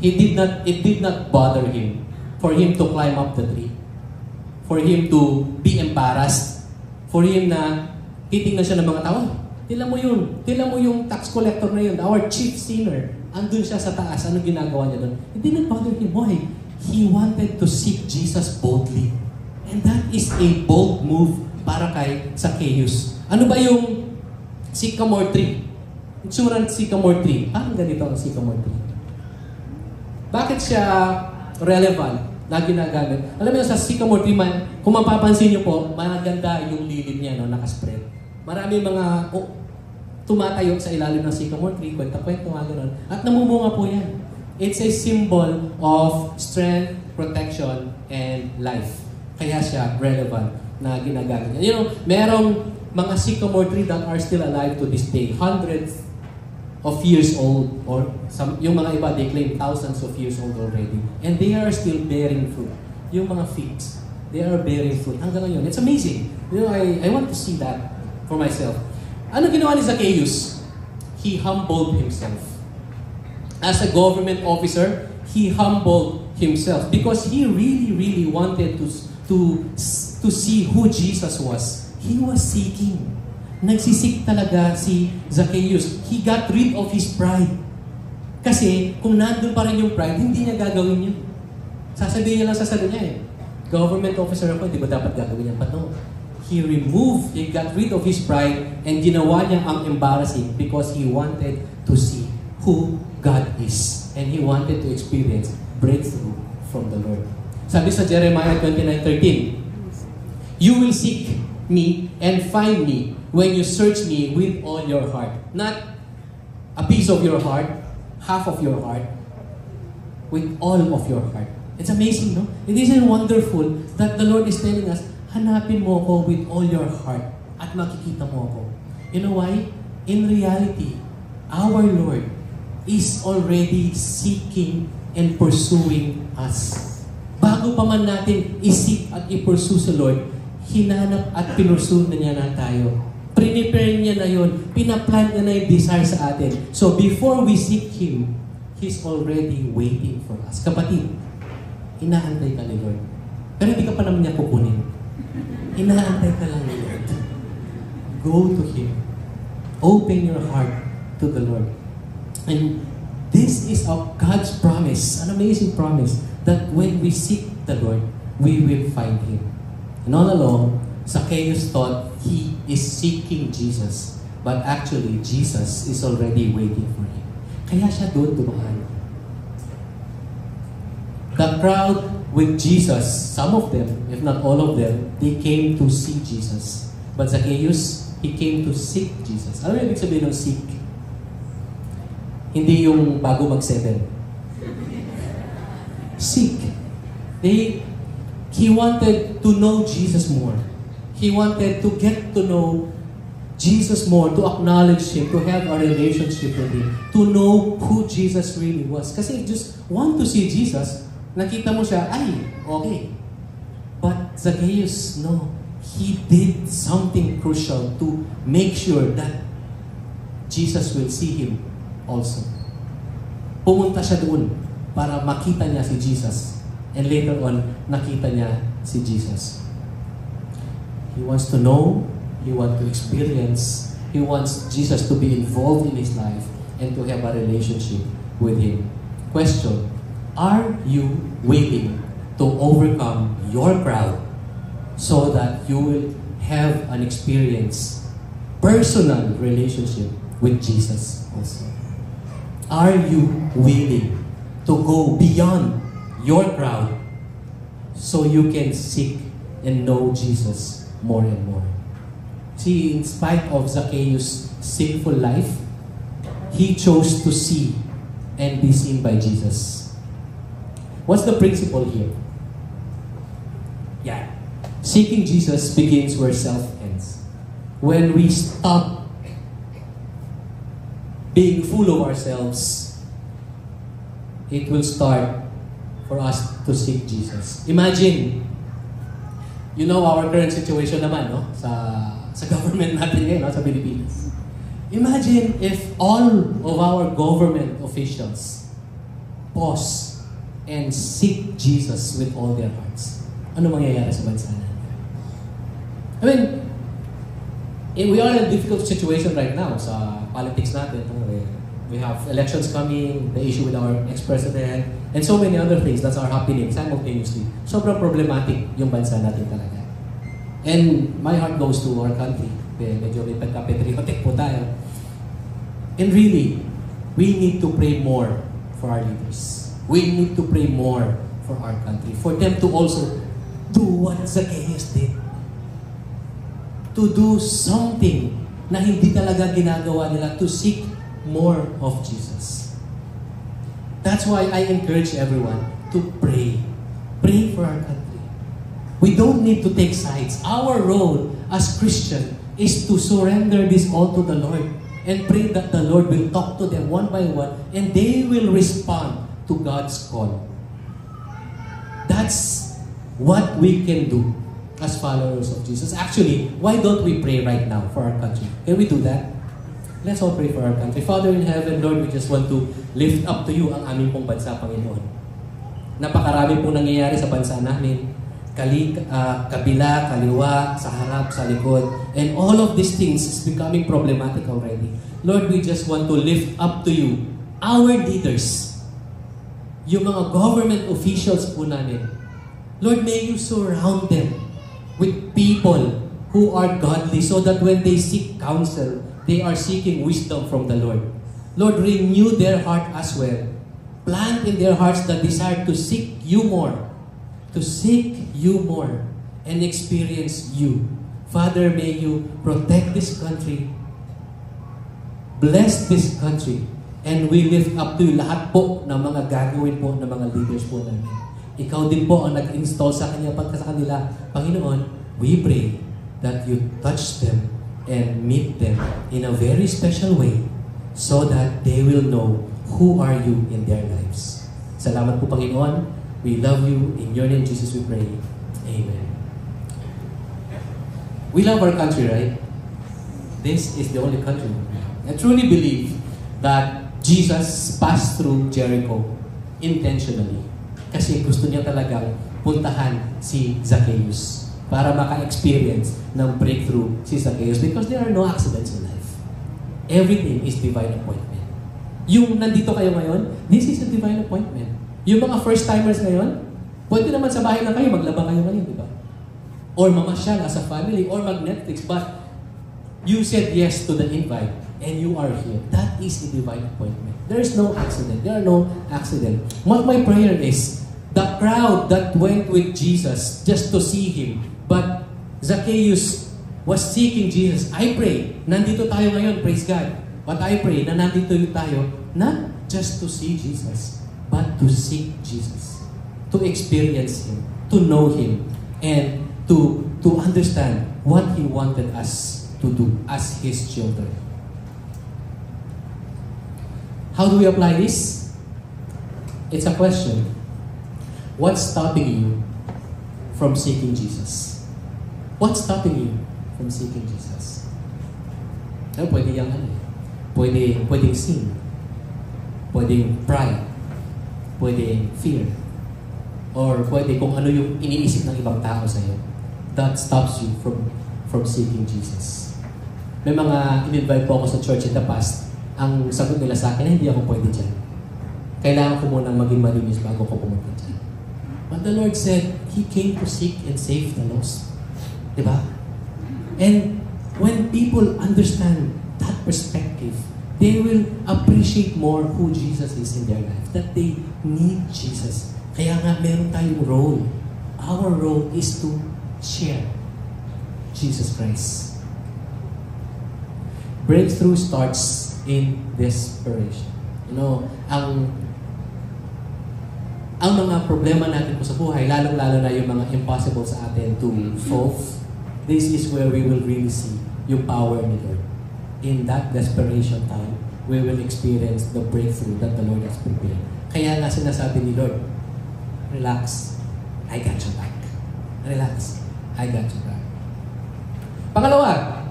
It did not bother him for him to climb up the tree. For him to be embarrassed. For him na titingnan siya ng mga tao. Tila mo yung tax collector na yun, our chief sinner. Andun siya sa taas. Anong ginagawa niya doon? It did not bother him. Why? He wanted to seek Jesus boldly. And that is a bold move para kay Zacchaeus. Ano ba yung sycamore tree? Itsura ng sycamore tree. Parang ganito ang sycamore tree. Bakit siya relevant na ginagamit? Alam mo sa sycamore tree, kung mapapansin niyo po, maganda yung lilim niya, no, nakaspread. Marami mga tumatayo sa ilalim ng sycamore tree, kwenta-kwenta, mga ganun. At namumunga po yan. It's a symbol of strength, protection, and life. Kaya siya relevant na ginagamit niya. You know, merong mga sycamore tree that are still alive to this day. Hundreds of years old, or yung mga iba, they claim thousands of years old already. And they are still bearing fruit. Yung mga figs, they are bearing fruit. Hanggang ngayon. It's amazing. You know, I want to see that for myself. Ano ginawa ni Zacchaeus? He humbled himself. As a government officer, he humbled himself because he really wanted to see who Jesus was. He was seeking. Nagsisik talaga si Zacchaeus. He got rid of his pride. Kasi kung nandun pa rin yung pride, hindi niya gagawin yun. Sasabihin niya lang sa sarili niya government officer ako, di ba dapat gagawin yan? But no. He got rid of his pride and ginawa niya ang embarrassing because he wanted to see who God is. And he wanted to experience breakthrough from the Lord. Sabi sa Jeremiah 29:13, you will seek me and find me when you search me with all your heart. Not a piece of your heart, half of your heart, with all of your heart. It's amazing, no? It isn't wonderful that the Lord is telling us, hanapin mo ako with all your heart at makikita mo ako. You know why? In reality, our Lord is already seeking and pursuing us. Bago pa man natin isip at i-pursue si Lord, hinanap at pinursuit na niya na tayo. Prepare niya na yun. Pinaplant niya na yung desire sa atin. So before we seek Him, He's already waiting for us. Kapatid, inaantay ka ni Lord. Pero hindi ka pa naman niya kukunin. Inaantay ka lang ni Lord. Go to Him. Open your heart to the Lord. And this is of God's promise, an amazing promise, that when we seek the Lord, we will find Him. And all along, Zacchaeus thought he is seeking Jesus, but actually, Jesus is already waiting for him. Kaya siya doon dumaan. The crowd with Jesus, some of them, if not all of them, they came to see Jesus. But Zacchaeus, he came to seek Jesus. Ano yung ibig sabihin ng seek? Hindi yung bago mag-7. Seek. He wanted to know Jesus more. He wanted to get to know Jesus more, to acknowledge Him, to have a relationship with Him, to know who Jesus really was. Kasi if you just want to see Jesus, nakita mo siya, ay, okay. But Zacchaeus, no. He did something crucial to make sure that Jesus will see him also. Pumunta siya doon para makita niya si Jesus. And later on, nakita niya si Jesus. He wants to know, he wants to experience, he wants Jesus to be involved in his life and to have a relationship with Him. Question, are you willing to overcome your crowd so that you will have an experience, personal relationship with Jesus also? Are you willing to go beyond your crowd so you can seek and know Jesus more and more? See, in spite of Zacchaeus' sinful life, he chose to see and be seen by Jesus. What's the principle here? Yeah. Seeking Jesus begins where self ends. When we stop being full of ourselves, it will start for us to seek Jesus. Imagine, you know our current situation naman, no? Sa government natin ngayon, no? Sa Pilipinas. Imagine if all of our government officials pause and seek Jesus with all their hearts. Ano mangyayari sa bansa natin? I mean, we are in a difficult situation right now sa politics natin. We have elections coming, the issue with our ex-president, and so many other things that are happening simultaneously. Sobrang problematic yung bansa natin talaga. And my heart goes to our country. Medyo may pagka-patriotic po tayo. And really, we need to pray more for our leaders. We need to pray more for our country. For them to also do what Zacchaeus did. To do something na hindi talaga ginagawa nila, to seek more of Jesus. That's why I encourage everyone to pray. Pray for our country. We don't need to take sides. Our role as Christian is to surrender this all to the Lord and pray that the Lord will talk to them one by one and they will respond to God's call. That's what we can do as followers of Jesus. Actually, why don't we pray right now for our country? Can we do that? Let's all pray for our country. Father in heaven, Lord, we just want to lift up to you ang aming pong bansa, Panginoon. Napakarami pong nangyayari sa bansa namin. Kabila, kaliwa, sa harap, sa likod. And all of these things is becoming problematic already. Lord, we just want to lift up to you our leaders. Yung mga government officials po namin. Lord, may you surround them with people who are godly so that when they seek counsel, they are seeking wisdom from the Lord. Lord, renew their heart as well. Plant in their hearts the desire to seek you more. To seek you more and experience you. Father, may you protect this country. Bless this country. And we lift up to you lahat po ng mga gagawin po ng mga leaders po namin. Ikaw din po ang nag-install sa kanila. Panginoon, we pray that you touch them and meet them in a very special way so that they will know who are you in their lives. Salamat po, Panginoon. We love you. In your name, Jesus, we pray. Amen. We love our country, right? This is the only country. I truly believe that Jesus passed through Jericho intentionally. Kasi gusto niya talagang puntahan si Zacchaeus para maka-experience ng breakthrough si Zacchaeus because there are no accidents in life. Everything is divine appointment. Yung nandito kayo ngayon, this is a divine appointment. Yung mga first-timers ngayon, pwede naman sa bahay lang kayo, maglaba kayo ngayon, di ba? Or mamasyal as a family, or mag-Netflix, but you said yes to the invite, and you are here. That is a divine appointment. There is no accident. There are no accident. What my prayer is, the crowd that went with Jesus just to see Him, but Zacchaeus was seeking Jesus. I pray, nandito tayo ngayon, praise God. But I pray na nandito tayo, not just to see Jesus, but to seek Jesus. To experience Him, to know Him, and to understand what He wanted us to do as His children. How do we apply this? It's a question. What's stopping you from seeking Jesus? What's stopping you from seeking Jesus? Pwede yung pwedeng sin, pwedeng pride, pwedeng fear, or pwede kung ano yung iniisip ng ibang tao sa'yo. That stops you from seeking Jesus. May mga in-invite po ako sa church in the past. Ang sagot nila sa akin, hindi ako pwede dyan. Kailangan ko munang maging malinis bago ko pumunta dyan. But the Lord said, He came to seek and save the lost. Diba? And when people understand that perspective, they will appreciate more who Jesus is in their life. That they need Jesus. Kaya nga, meron tayong role. Our role is to share Jesus Christ. Breakthrough starts in desperation. You know, ang mga problema natin po sa buhay, lalong-lalo na yung mga impossible sa atin to solve, this is where we will really see yung power ni Lord. In that desperation time, we will experience the breakthrough that the Lord has prepared. Kaya nga sinasabi ni Lord, relax, I got your back. Relax, I got your back. Pangalawa,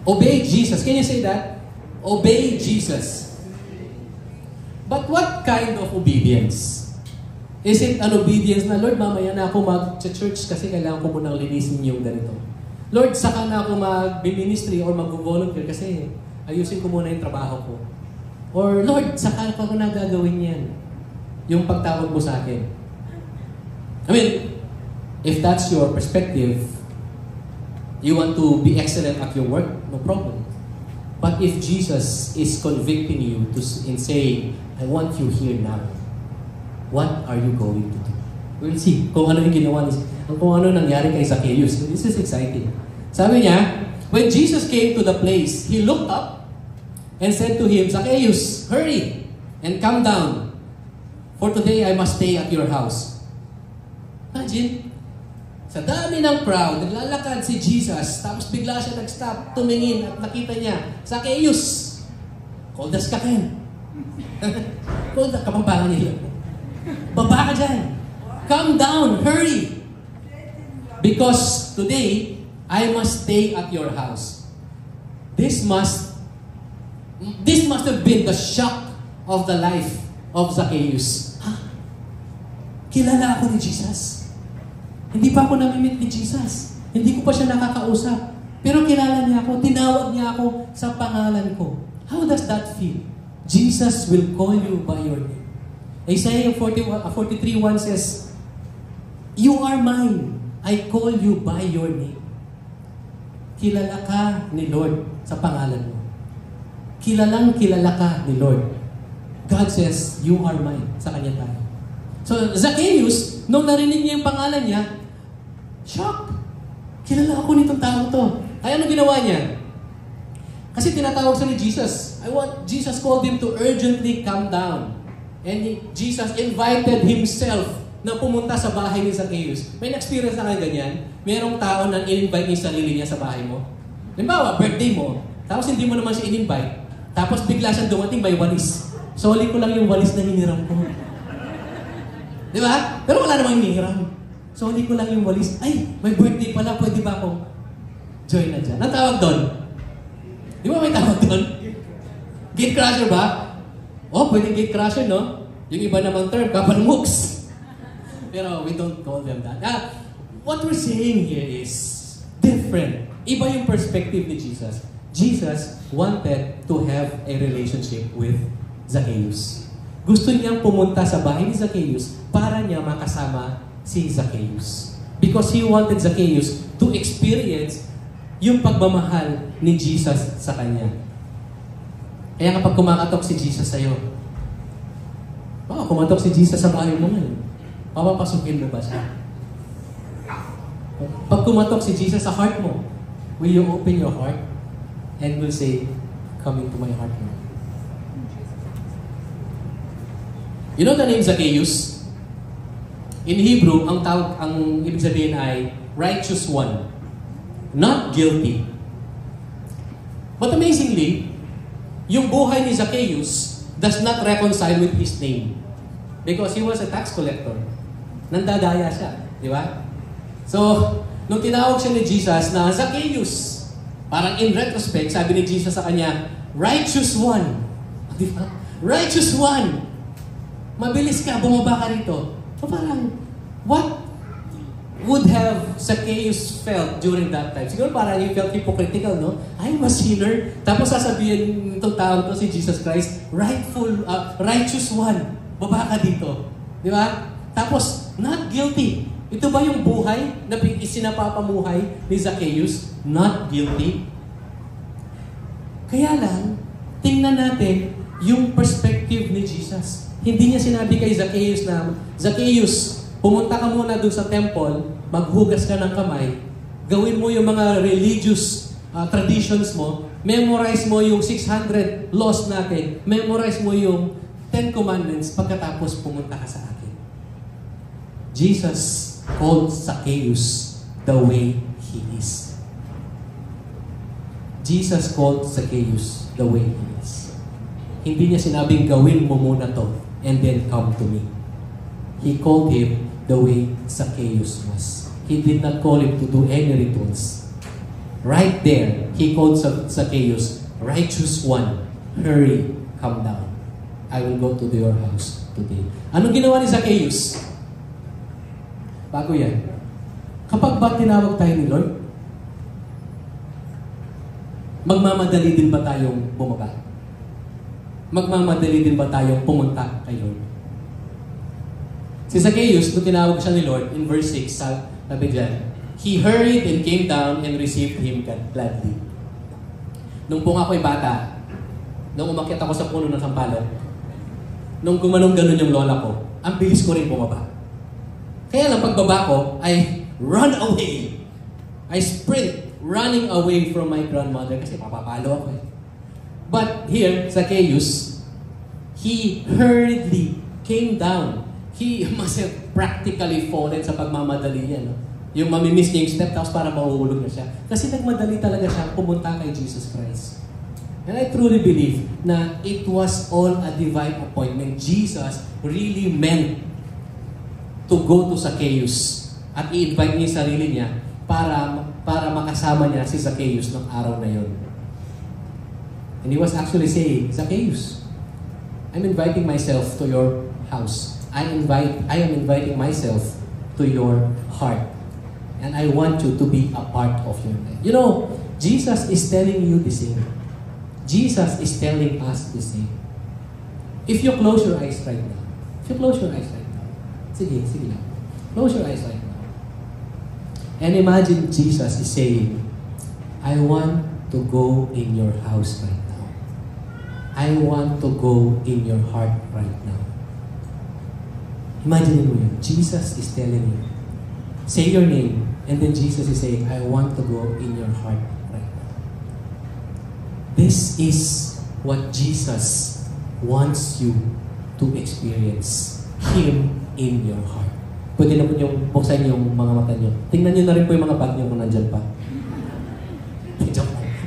obey Jesus. Can you say that? Obey Jesus. But what kind of obedience? Is it an obedience na, Lord, mamaya na ako mag-church kasi kailangan ko munang linisin yung ganito. Lord, saka na ako mag-ministry or mag-volunteer kasi ayusin ko muna yung trabaho ko. Or, Lord, saka pa ko na gagawin yan. Yung pagtawag mo sa akin. I mean, if that's your perspective, you want to be excellent at your work, no problem. But if Jesus is convicting you in saying, I want you here now, what are you going to do? We'll see kung ano yung ginawa niya, kung ano nangyari kay Zacchaeus. This is exciting. Sabi niya, when Jesus came to the place, He looked up and said to him, Zacchaeus, hurry and come down, for today I must stay at your house. Imagine, sa dami ng crowd, naglalakad si Jesus, tapos bigla siya nag-stop, tumingin at nakita niya, Zacchaeus, koldas ka Ken. Koldas ka pang parang nila. Baba ka dyan. Come down, hurry. Because today, I must stay at your house. This must have been the shock of the life of Zacchaeus. Ha? Kilala ako ni Jesus. Hindi pa ako namimit ni Jesus. Hindi ko pa siya nakakausap. Pero kilala niya ako, tinawag niya ako sa pangalan ko. How does that feel? Jesus will call you by your name. Isaiah 43:1 says, You are mine. I call you by your name. Kilala ka ni Lord sa pangalan mo. Kilalang kilala ka ni Lord. God says, You are mine. Sa kanya tayo. So, Zacchaeus, nung narinig niya yung pangalan niya, shock. Kilala ako nitong tao to. Kaya ano ginawa niya? Kasi tinatawag sa ni Jesus. Jesus called him to urgently come down. And Jesus invited himself na pumunta sa bahay ni Zacchaeus? May na-experience na kayo ganyan? Merong tao na in-invite niya sarili niya sa bahay mo? Halimbawa, birthday mo, tapos hindi mo naman siya in-invite, tapos bigla siyang dumating, may walis. Soli ko lang yung walis na hiniram ko. Di ba? Pero wala namang hiniram. Soli ko lang yung walis. Ay, may birthday pala, pwede ba akong join na dyan? Ang tawag doon? Di ba may tawag doon? Gate crusher ba? Oh, pwede gate crusher, no? Yung iba namang term, kapanmuks. Pero we don't call them that. What we're saying here is different. Iba yung perspective ni Jesus. Jesus wanted to have a relationship with Zacchaeus. Gusto niyang pumunta sa bahay ni Zacchaeus para niya makasama si Zacchaeus. Because he wanted Zacchaeus to experience yung pagmamahal ni Jesus sa kanya. Kaya kapag kumakatok si Jesus sa'yo, kumatok si Jesus sa bahay mo ngayon, papapasukin mo ba siya? Pag kumatok si Jesus sa heart mo, will you open your heart and will say, come into my heart now? You know the name Zacchaeus? In Hebrew, ang ibig sabihin ay righteous one, not guilty. But amazingly, yung buhay ni Zacchaeus does not reconcile with his name. Because he was a tax collector. Nandadaya siya. Di ba? So, nung tinawag siya ni Jesus na Zacchaeus, parang in retrospect, sabi ni Jesus sa kanya, righteous one. Di ba? Righteous one. Mabilis ka, bumaba ka rito. So parang, what would have Zacchaeus felt during that time? Siguro parang he felt hypocritical, no? I'm a sinner. Tapos sasabihin itong tao to si Jesus Christ, righteous one. Baba ka dito. Di ba? Tapos, not guilty. Ito ba yung buhay na isinapapamuhay ni Zacchaeus? Not guilty. Kaya lang, tingnan natin yung perspective ni Jesus. Hindi niya sinabi kay Zacchaeus na, Zacchaeus, pumunta ka muna doon sa temple, maghugas ka ng kamay, gawin mo yung mga religious traditions mo, memorize mo yung 600 laws natin, memorize mo yung 10 commandments, pagkatapos pumunta ka sa akin. Jesus called Zacchaeus the way he is. Jesus called Zacchaeus the way he is. Hindi niya sinabing gawin mo muna to and then come to me. He called him the way Zacchaeus was. He did not call him to do any rituals. Right there, he called Zacchaeus, righteous one, hurry, come down. I will go to your house today. Anong ginawa ni Zacchaeus? Bago yan. Kapag ba tinawag tayo ni Lord, magmamadali din ba tayong bumaba? Magmamadali din ba tayong pumunta kay Lord? Si Zacchaeus, nung tinawag siya ni Lord, in verse 6, sabi dyan, he hurried and came down and received him gladly. Nung po ako'y bata, nung umakyat ako sa puno ng sampalok, nung gumanong ganun yung lola ko, ang bilis ko rin bumaba. Kaya lang pagbaba ko, I run away. I sprint, running away from my grandmother kasi papapalo ako eh. But here, Zacchaeus, he hurriedly came down. He must have practically fallen sa pagmamadali niya. No? Yung mamimiss niya yung step, tapos para mahuhulog na siya. Kasi nagmadali talaga siya pumunta kay Jesus Christ. And I truly believe na it was all a divine appointment. Jesus really meant to go to Zacchaeus at i-invite niya yung sarili niya para makasama niya si Zacchaeus ng araw na yon. And he was actually saying, Zacchaeus, I'm inviting myself to your house. I am inviting myself to your heart. And I want you to be a part of your life. You know, Jesus is telling you the same. Jesus is telling us the same. If you close your eyes right now, sige lang. Close your eyes right now. And imagine Jesus is saying, I want to go in your house right now. I want to go in your heart right now. Imagine mo yun. Jesus is telling you, say your name, and then Jesus is saying, I want to go in your heart right now. This is what Jesus wants you to experience. Him in your heart. Pwede na po yung buksan yung mga mata niyo. Tingnan niyo na rin po yung mga bag niyo kung nandyan pa.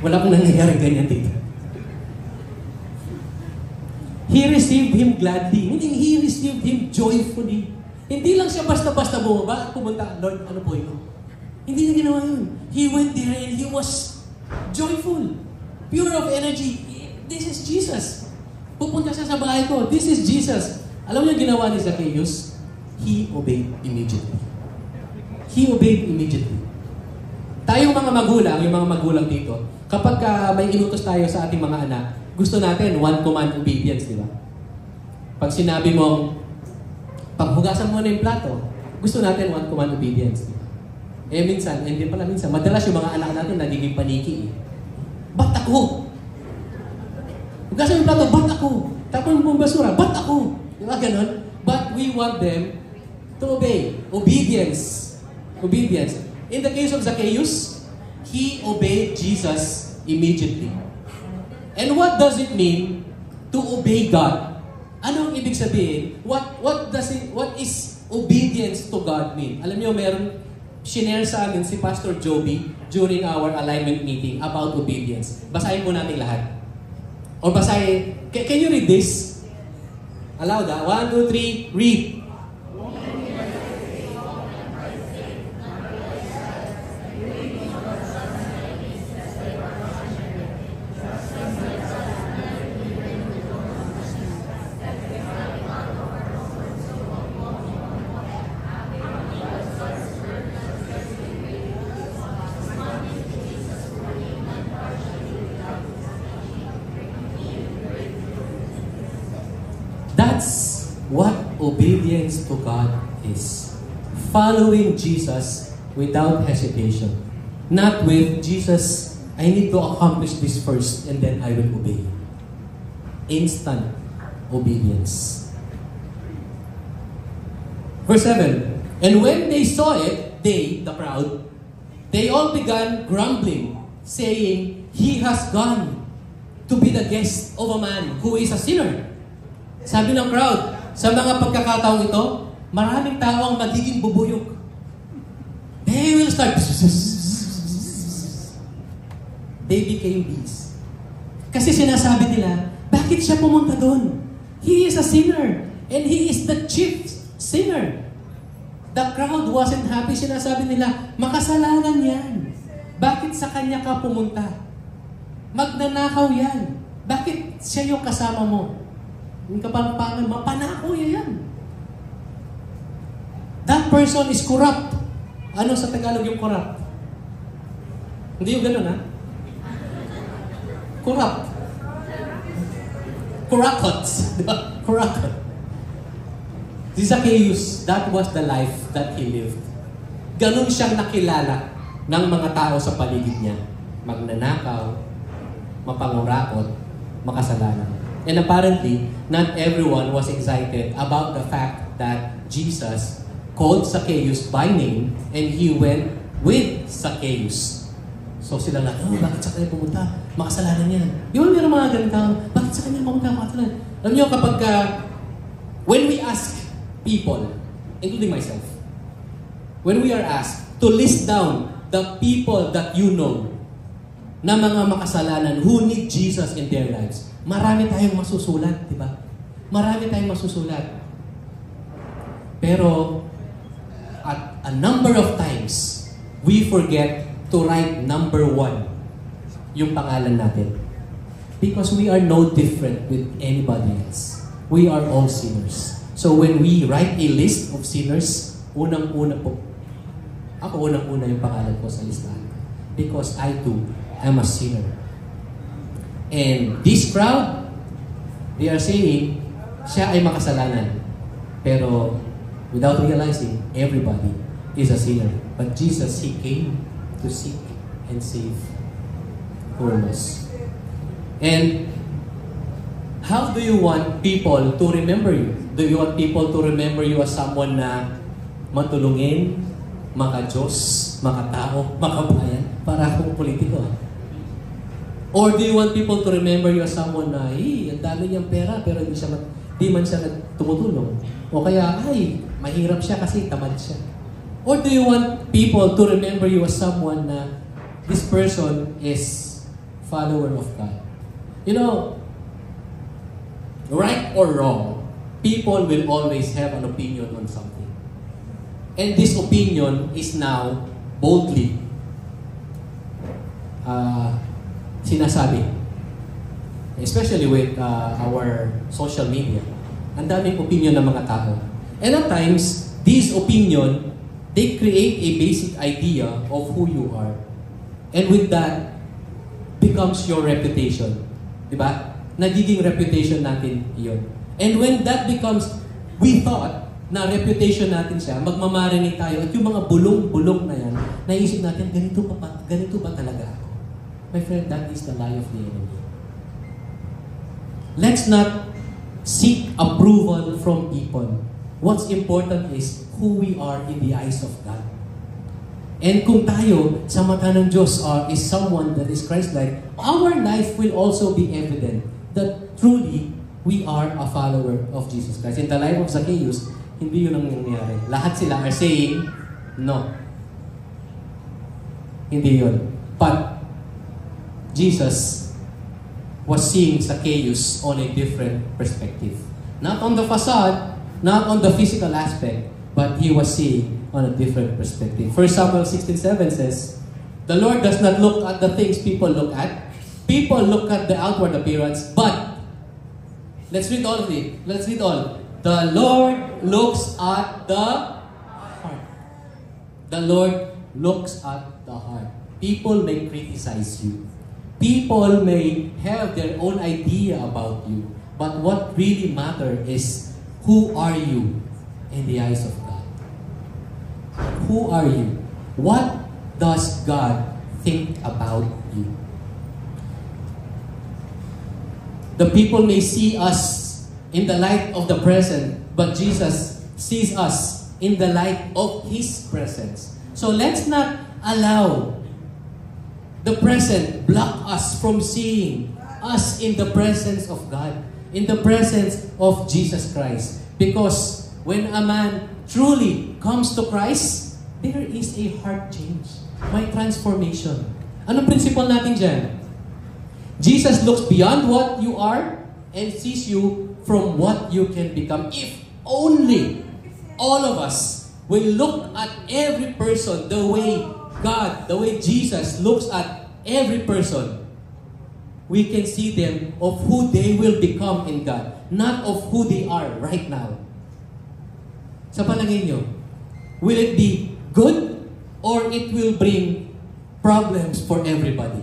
Wala pong nangyayari ganyan dito. He received him gladly. Meaning, he received him joyfully. Hindi lang siya basta-basta bumaba at pumunta, Lord, ano po yun? Hindi niya ginawa yun. He went there and he was joyful. Pure of energy. This is Jesus. Pupunta siya sa bahay ko. This is Jesus. Alam niyo ginawa ni Zacchaeus? He obeyed immediately. He obeyed immediately. Tayong mga magulang, yung mga magulang dito, kapag may inutos tayo sa ating mga anak, gusto natin one command obedience, di ba? Pag sinabi mong, paghugasan mo na yung plato, gusto natin one command obedience. Diba? Minsan, hindi pala minsan, madalas yung mga anak natin nagiging paniki. Ba't ako? Hugasan yung plato, ba't ako? Tapon mo basura, ba't ako? Di ba ganon? But we want them to obey. Obedience. Obedience. In the case of Zacchaeus, he obeyed Jesus immediately. And what does it mean to obey God? Ano ang ibig sabihin? What is obedience to God mean? Alam niyo, meron shinare sa amin si Pastor Joby during our alignment meeting about obedience. Basahin po natin lahat. Or basahin, can you read this? Aloud, 1, 2, 3, read. That's what obedience to God is. Following Jesus without hesitation. Not with, Jesus, I need to accomplish this first and then I will obey. Instant obedience. Verse 7, and when they saw it, they, the crowd, they all began grumbling, saying, He has gone to be the guest of a man who is a sinner. Sabi ng crowd, sa mga pagkakataong ito, maraming tao ang magiging bubuyog. They will start. They became bees. Kasi sinasabi nila, bakit siya pumunta doon? He is a sinner. And he is the chief sinner. The crowd wasn't happy. Sinasabi nila, makasalanan yan. Bakit sa kanya ka pumunta? Magnanakaw yan. Bakit siya yung kasama mo? Yung kapangpangan, mapanako yan. That person is corrupt. Ano sa Tagalog yung corrupt? Hindi yung ganun, ha? Corrupt. Corrupt. Diba? Corrupt. Si Zacchaeus, that was the life that he lived. Ganun siyang nakilala ng mga tao sa paligid niya. Magnanakaw, mapangurakot, makasalanan. And apparently, not everyone was excited about the fact that Jesus called Zacchaeus by name and he went with Zacchaeus. So sila na, bakit sa kanya pumunta? Makasalanan yan. Di ba mayroon mga ganun tao? Bakit sa kanya pumunta? Makasalanan. Alam niyo, kapag when we ask people, including myself, when we are asked to list down the people that you know na mga makasalanan who need Jesus in their lives, marami tayong masusulat, di ba? Marami tayong masusulat. Pero, at a number of times, we forget to write number 1, yung pangalan natin. Because we are no different with anybody else. We are all sinners. So when we write a list of sinners, unang-una po, ako unang-una yung pangalan ko sa listahan. Because I too am a sinner. And this crowd, they are saying, siya ay makasalanan. Pero, without realizing, everybody is a sinner. But Jesus, He came to seek and save who are lost. And, how do you want people to remember you? Do you want people to remember you as someone na matulungin, maka-Diyos, makatao, makabayan? Para akong politiko. Or do you want people to remember you as someone na, ang dami niyang pera pero di man siya tumutulong? O kaya, mahirap siya kasi tamad siya. Or do you want people to remember you as someone na this person is follower of God? You know, right or wrong, people will always have an opinion on something. And this opinion is now boldly sinasabi. Especially with our social media. Ang daming opinion ng mga tao. And at times, these opinion, they create a basic idea of who you are. And with that, becomes your reputation. Diba? Nagiging reputation natin yun. And when that becomes, we thought na reputation natin siya, magmamarinig tayo, at yung mga bulong-bulong na yan, naisip natin, ganito ba talaga ako? My friend, that is the lie of the enemy. Let's not seek approval from people. What's important is who we are in the eyes of God. And kung tayo, sa mata ng Diyos, is someone that is Christ-like, our life will also be evident that truly we are a follower of Jesus Christ. In the life of Zacchaeus, hindi yun ang nangyayari. Lahat sila are saying, no. Hindi yun. But Jesus was seeing Zacchaeus on a different perspective. Not on the facade, not on the physical aspect, but he was seeing on a different perspective. 1 Samuel 16:7 says, the Lord does not look at the things people look at. People look at the outward appearance, but let's read all of it. Let's read all. The Lord looks at the heart. The Lord looks at the heart. People may criticize you. People may have their own idea about you. But what really matters is, who are you in the eyes of God? Who are you? What does God think about you? The people may see us in the light of the present, but Jesus sees us in the light of His presence. So let's not allow the present block us from seeing us in the presence of God, in the presence of Jesus Christ. Because when a man truly comes to Christ, there is a heart change. May transformation. Anong principle natin dyan? Jesus looks beyond what you are and sees you from what you can become. If only all of us will look at every person the way God, the way Jesus looks at every person, we can see them of who they will become in God, not of who they are right now. Sa palagay nyo, will it be good or it will bring problems for everybody?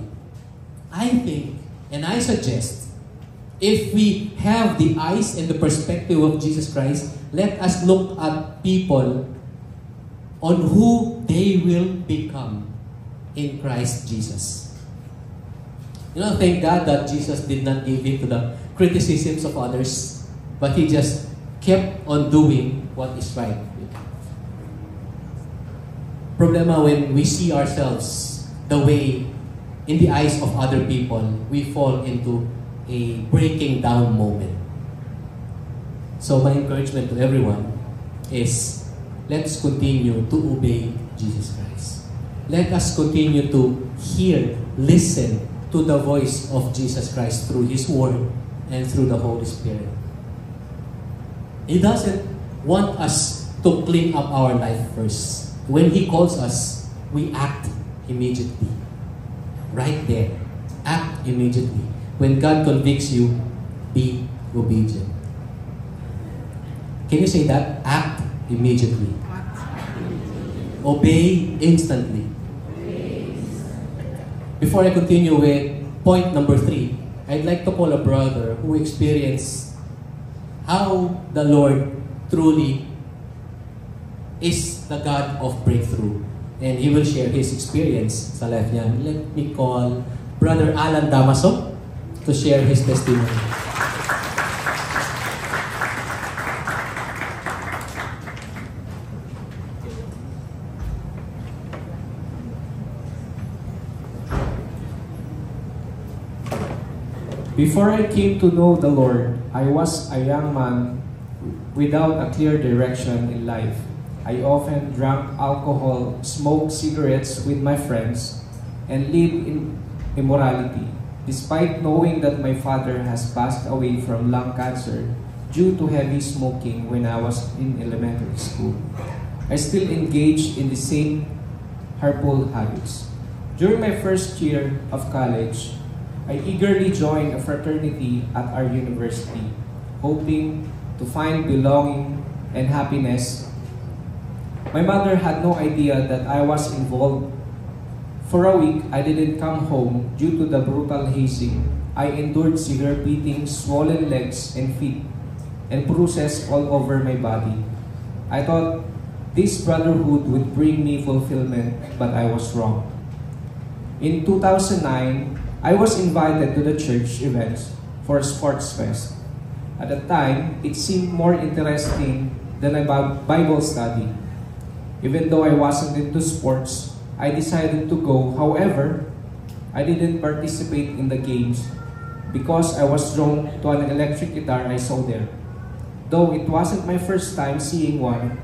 I think, and I suggest, if we have the eyes and the perspective of Jesus Christ, let us look at people on who they will become in Christ Jesus. You know, thank God that Jesus did not give in to the criticisms of others, but He just kept on doing what is right. Problema when we see ourselves the way in the eyes of other people, we fall into a breaking down moment. So my encouragement to everyone is, let's continue to obey Jesus Christ. Let us continue to hear, listen to the voice of Jesus Christ through His Word and through the Holy Spirit. He doesn't want us to clean up our life first. When He calls us, we act immediately. Right there. Act immediately. When God convicts you, be obedient. Can you say that? Act immediately. Obey instantly. Before I continue with point number 3, I'd like to call a brother who experienced how the Lord truly is the God of breakthrough. And he will share his experience sa life niya. Let me call Brother Alan Damaso to share his testimony. Before I came to know the Lord, I was a young man without a clear direction in life. I often drank alcohol, smoked cigarettes with my friends, and lived in immorality. Despite knowing that my father has passed away from lung cancer due to heavy smoking when I was in elementary school, I still engaged in the same harmful habits. During my first year of college, I eagerly joined a fraternity at our university, hoping to find belonging and happiness. My mother had no idea that I was involved. For a week, I didn't come home due to the brutal hazing. I endured severe beatings, swollen legs and feet, and bruises all over my body. I thought this brotherhood would bring me fulfillment, but I was wrong. In 2009, I was invited to the church events for a sports fest. At the time, it seemed more interesting than a Bible study. Even though I wasn't into sports, I decided to go. However, I didn't participate in the games because I was drawn to an electric guitar I saw there. Though it wasn't my first time seeing one,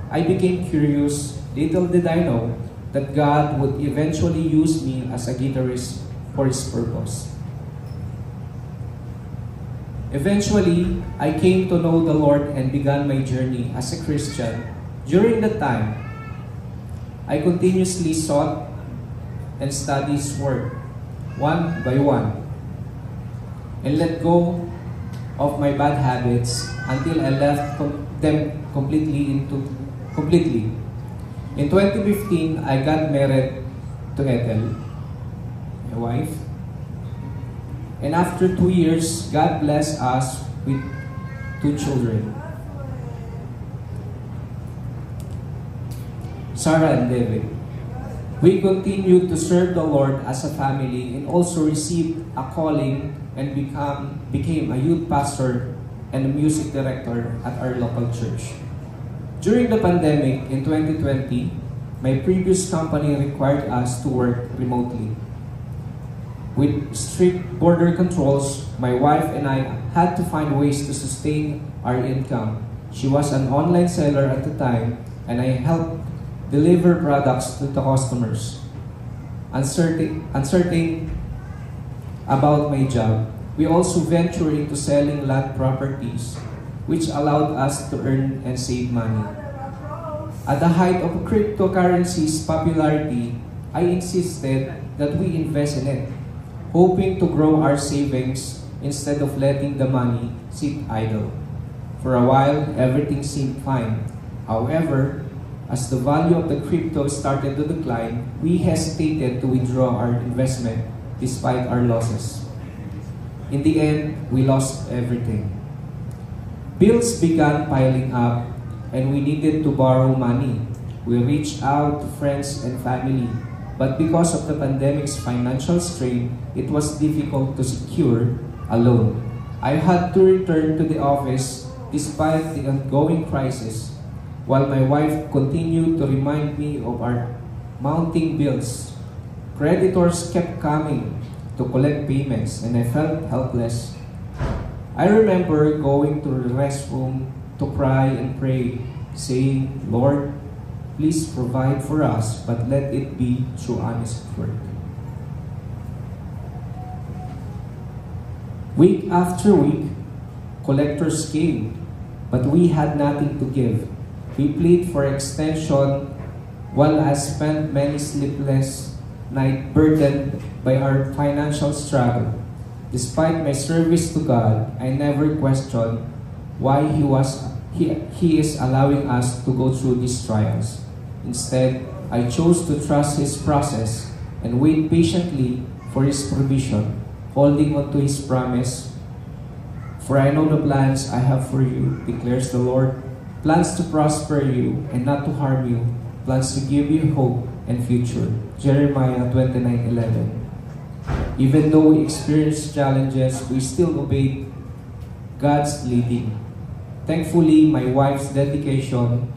I became curious. Little did I know that God would eventually use me as a guitarist for His purpose. Eventually, I came to know the Lord and began my journey as a Christian. During that time, I continuously sought and studied His Word, one by one, and let go of my bad habits until I left them completely. In 2015, I got married to Ethel, my wife, and after 2 years, God blessed us with 2 children, Sarah and David. We continued to serve the Lord as a family and also received a calling and became a youth pastor and a music director at our local church. During the pandemic in 2020, my previous company required us to work remotely. With strict border controls, my wife and I had to find ways to sustain our income. She was an online seller at the time, and I helped deliver products to the customers. Uncertain about my job, we also ventured into selling land properties, which allowed us to earn and save money. At the height of cryptocurrency's popularity, I insisted that we invest in it, hoping to grow our savings instead of letting the money sit idle. For a while, everything seemed fine. However, as the value of the crypto started to decline, we hesitated to withdraw our investment despite our losses. In the end, we lost everything. Bills began piling up, and we needed to borrow money. We reached out to friends and family, but because of the pandemic's financial strain, it was difficult to secure a loan. I had to return to the office despite the ongoing crisis, while my wife continued to remind me of our mounting bills. Creditors kept coming to collect payments, and I felt helpless. I remember going to the restroom to cry and pray, saying, "Lord, please provide for us, but let it be through honest work." Week after week, collectors came, but we had nothing to give. We plead for extension while I spent many sleepless nights burdened by our financial struggle. Despite my service to God, I never questioned why He is allowing us to go through these trials. Instead, I chose to trust His process and wait patiently for His provision, holding on to His promise. For I know the plans I have for you, declares the Lord, plans to prosper you and not to harm you, plans to give you hope and future. Jeremiah 29:11. Even though we experienced challenges, we still obeyed God's leading. Thankfully, my wife's dedication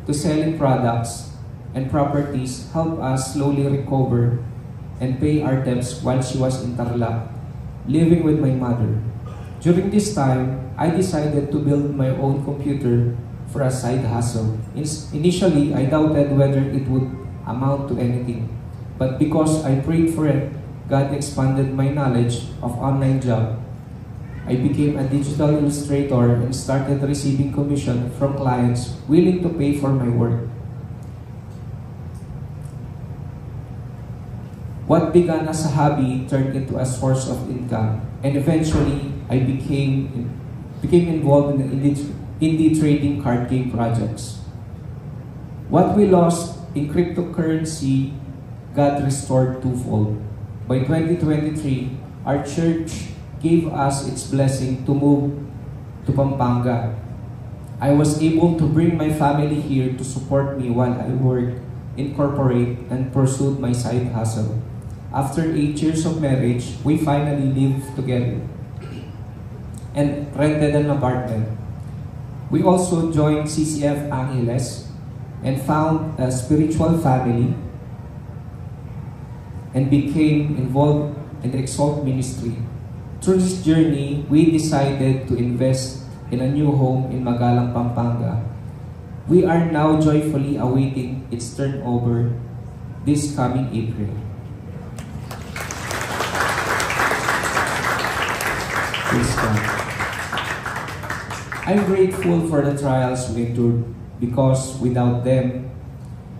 to selling products and properties helped us slowly recover and pay our debts while she was in Tarlac. living with my mother. During this time, I decided to build my own computer for a side hustle. Initially, I doubted whether it would amount to anything. But because I prayed for it, God expanded my knowledge of online job. I became a digital illustrator and started receiving commission from clients willing to pay for my work. What began as a hobby turned into a source of income, and eventually I became involved in the indie trading card game projects. What we lost in cryptocurrency, God restored twofold. By 2023, our church gave us its blessing to move to Pampanga. I was able to bring my family here to support me while I worked in corporate and pursued my side hustle. After 8 years of marriage, we finally lived together and rented an apartment. We also joined CCF Angeles and found a spiritual family and became involved in the Exalt ministry. Through this journey, we decided to invest in a new home in Magalang, Pampanga. We are now joyfully awaiting its turnover this coming April. Praise God. I'm grateful for the trials we endured because without them,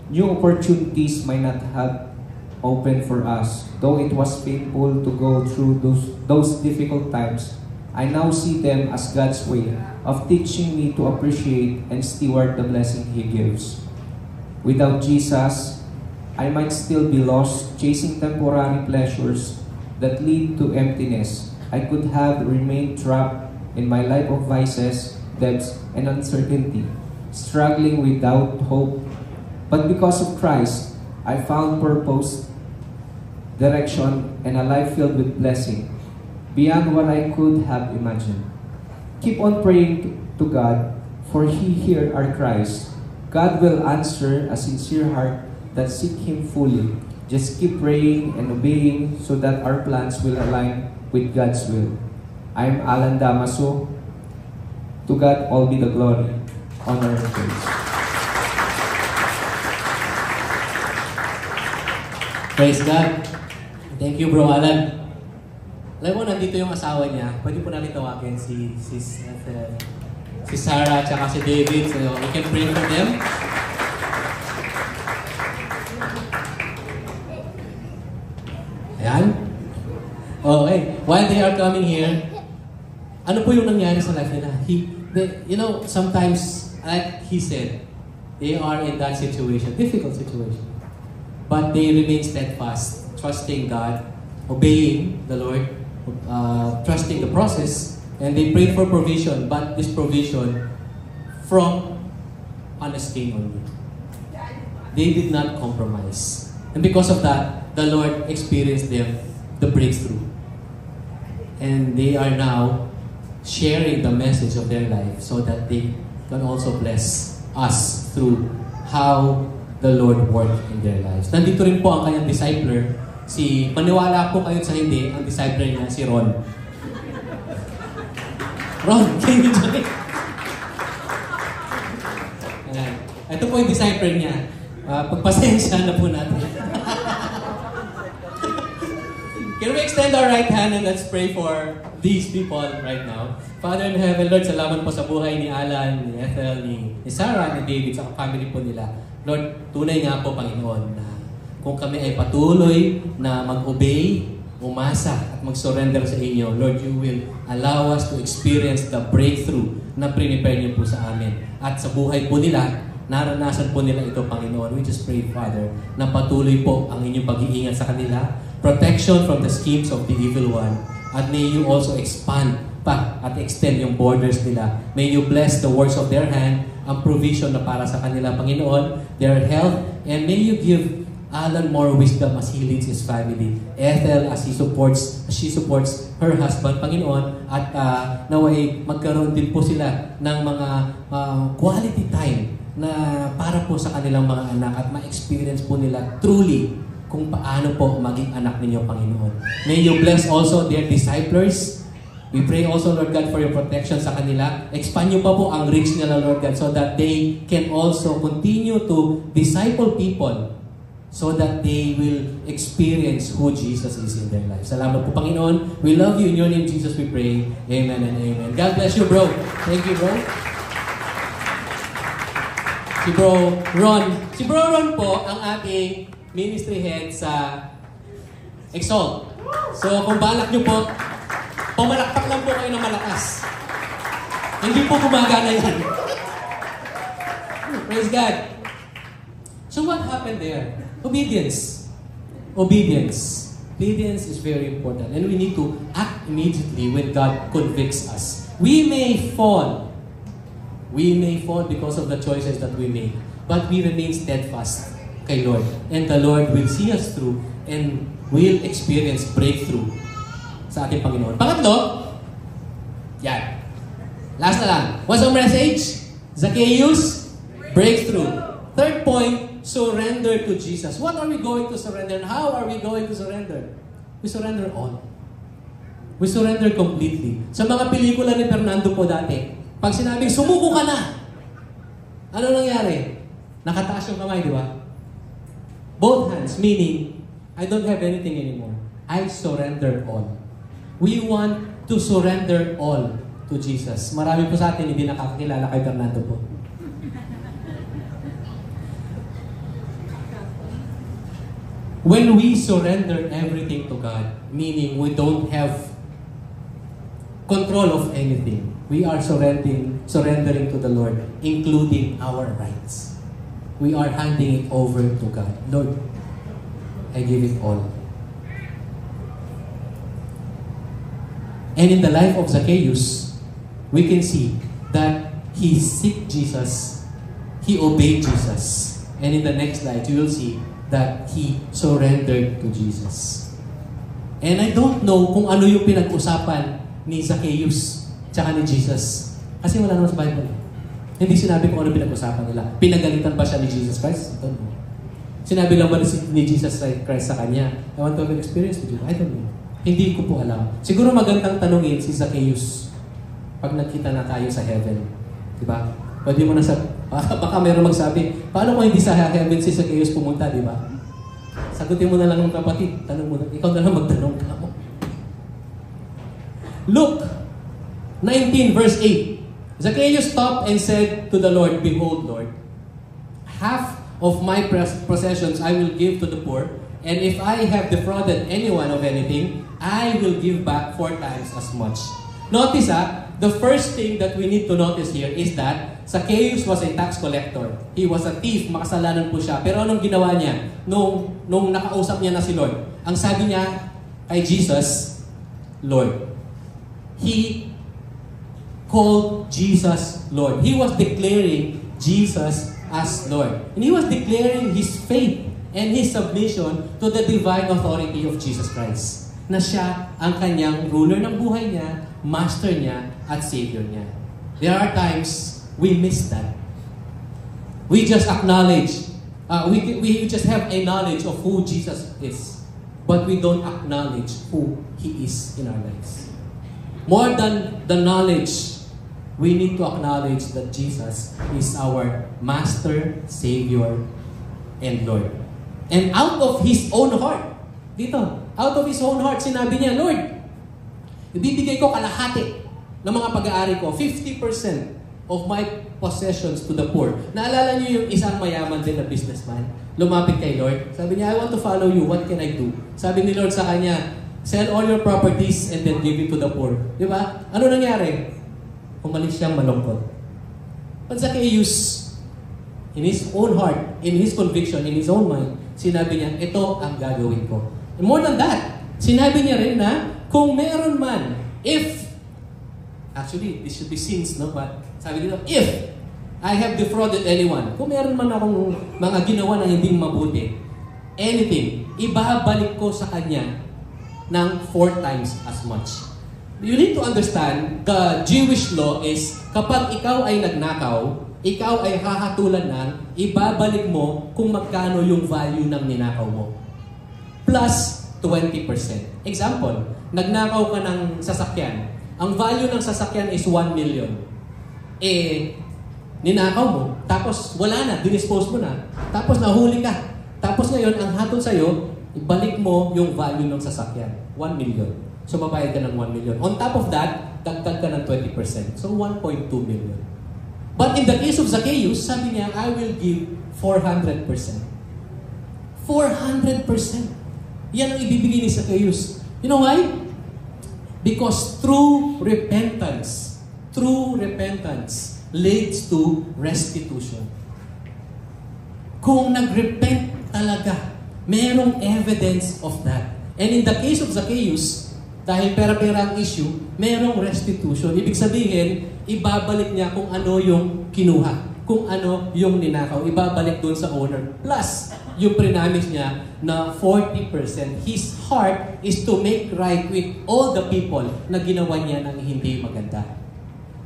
new opportunities might not have opened for us. Though it was painful to go through those difficult times, I now see them as God's way of teaching me to appreciate and steward the blessing He gives. Without Jesus, I might still be lost chasing temporary pleasures that lead to emptiness. I could have remained trapped in my life of vices, debts, and uncertainty, struggling without hope. But because of Christ, I found purpose, direction, and a life filled with blessing, beyond what I could have imagined. Keep on praying to God, for He hears our cries. God will answer a sincere heart that seek Him fully. Just keep praying and obeying so that our plans will align with God's will. I'm Alan Damaso. To God all be the glory, honor, and praise. Praise God. Thank you, Bro Alan. Alam mo, nandito yung asawa niya. Pwede po natin tawagin si Sarah at si David. So we can pray for them. Ayan. Okay. While they are coming here, ano po yung nangyari sa life nila? Sometimes, like he said, they are in that situation, difficult situation. But they remain steadfast, trusting God, obeying the Lord, trusting the process, and they prayed for provision, but this provision from honesty only. They did not compromise. And because of that, the Lord experienced them the breakthrough. And they are now sharing the message of their life so that they can also bless us through how the Lord worked in their lives. Nandito rin po ang kanyang discipler. Maniwala po kayo sa hindi, ang discipler niya, si Ron. Ron, can you join? Ito po yung discipler niya. Pagpasensya na po natin. Can we extend our right hand and let's pray for these people right now? Father in heaven, Lord, salamat po sa buhay ni Alan, ni Ethel, ni Sarah, ni David, sa family po nila. Lord, tunay nga po, Panginoon, na kung kami ay patuloy na mag-obey, umasa at mag-surrender sa inyo, Lord, you will allow us to experience the breakthrough na prepare niyo po sa amin. At sa buhay po nila, naranasan po nila ito, Panginoon. We just pray, Father, na patuloy po ang inyong pag-iingat sa kanila, protection from the schemes of the evil one, at may you also expand pa at extend yung borders nila. May you bless the works of their hand, ang provision na para sa kanila, Panginoon, their health, and may you give Alan more wisdom as he leads his family. Ethel as she supports her husband, Panginoon, at naway magkaroon din po sila ng mga quality time na para po sa kanilang mga anak at ma-experience po nila truly kung paano po maging anak ninyo, Panginoon. May you bless also their disciples. We pray also, Lord God, for your protection sa kanila. Expand nyo pa po ang reach nila, Lord God, so that they can also continue to disciple people so that they will experience who Jesus is in their life. Salamat po, Panginoon. We love you. In your name, Jesus, we pray. Amen and amen. God bless you, bro. Thank you, bro. Si Bro Ron po ang ating ministry head sa Exalt. So, kung balak nyo po, pumalakpak lang po kayo ng malakas. Hindi po gumagana yan. Praise God. So what happened there? Obedience. Obedience. Obedience is very important. And we need to act immediately when God convicts us. We may fall. We may fall because of the choices that we make. But we remain steadfast kay Lord. And the Lord will see us through and will experience breakthrough sa ating Panginoon. Pangatlo, yan. Last na lang. What's our message? Zacchaeus, breakthrough. Third point, surrender to Jesus. What are we going to surrender and how are we going to surrender? We surrender all. We surrender completely. Sa mga pelikula ni Fernando po dati, pag sinabing, sumuko ka na, ano nangyari? Nakataas yung kamay, di ba? Both hands, meaning, I don't have anything anymore. I surrender all. We want to surrender all to Jesus. Marami po sa atin hindi nakakakilala kay Fernando po. When we surrender everything to God, meaning we don't have control of anything, we are surrendering to the Lord, including our rights. We are handing it over to God. Lord, I give it all. And in the life of Zacchaeus, we can see that he seeked Jesus, he obeyed Jesus. And in the next slide, you will see that he surrendered to Jesus. And I don't know kung ano yung pinag-usapan ni Zacchaeus tsaka ni Jesus. Kasi wala naman sa Bible. Hindi sinabi kung ano pinag-usapan nila. Pinagalitan ba siya ni Jesus Christ? I don't know. Sinabi lang ba ni Jesus Christ sa kanya, I want to have an experience with you? I don't know. Hindi ko po alam. Siguro magandang tanungin si Zacchaeus pag nakita na tayo sa heaven. Diba? Pwede mo na sa... Baka mayroon magsabi, paano kung hindi sa heaven si Zacchaeus pumunta, diba? Sagutin mo na lang ng kapatid. Tanong mo na. Ikaw na lang magtanong ka mo. Luke 19 verse 8. Zacchaeus stopped and said to the Lord, behold, Lord, half of my possessions I will give to the poor, and if I have defrauded anyone of anything, I will give back 4 times as much. Notice the first thing that we need to notice here is that Zacchaeus was a tax collector. He was a thief, makasalanan po siya. Pero anong ginawa niya? Nung nakausap niya na si Lord, ang sabi niya kay Jesus, Lord. He called Jesus Lord. He was declaring Jesus as Lord. And he was declaring his faith and his submission to the divine authority of Jesus Christ. Na siya ang kanyang ruler ng buhay niya, master niya, at savior niya. There are times we miss that. We just acknowledge, we just have a knowledge of who Jesus is, but we don't acknowledge who He is in our lives. More than the knowledge, we need to acknowledge that Jesus is our Master, Savior, and Lord. And out of His own heart, out of His own heart, sinabi niya, Lord, ibibigay ko kalahati ng mga pag-aari ko, 50% of my possessions to the poor. Naalala niyo yung isang mayaman din na businessman? Lumapit kay Lord. Sabi niya, I want to follow you. What can I do? Sabi ni Lord sa kanya, sell all your properties and then give it to the poor. Di ba? Ano nangyari? Umalis siyang malungkot. But Zacchaeus, in his own heart, in his conviction, in his own mind, sinabi niya, ito ang gagawin ko. And more than that, sinabi niya rin na, kung meron man, actually, this should be sins, no? But sabi dito, if I have defrauded anyone, kung meron man akong mga ginawa na hindi mabuti, anything, ibabalik ko sa kanya ng 4 times as much. You need to understand, the Jewish law is, kapag ikaw ay nagnakaw, ikaw ay hahatulan ng, ibabalik mo kung magkano yung value ng ninakaw mo. plus 20%. Example, nagnakaw ka ng sasakyan. Ang value ng sasakyan is 1 million. Ninakaw mo, tapos wala na, dinispose mo na, tapos nahuli ka. Tapos ngayon, ang hatol sa'yo, ibalik mo yung value ng sasakyan. 1 million. So, mabayad ka ng 1 million. On top of that, dagdag ka ng 20%. So, 1.2 million. But in the case of Zacchaeus, sabi niya, I will give 400%. 400%. Yan ang ibibigay ni Zacchaeus. You know why? Because true repentance leads to restitution. Kung nag-repent talaga, merong evidence of that. And in the case of Zacchaeus, dahil pera-pera ang issue, merong restitution. Ibig sabihin, ibabalik niya kung ano yung kinuha, kung ano yung ninakaw. Ibabalik doon sa owner. Plus, yung prinamis niya na 40%. His heart is to make right with all the people na ginawa niya ng hindi maganda.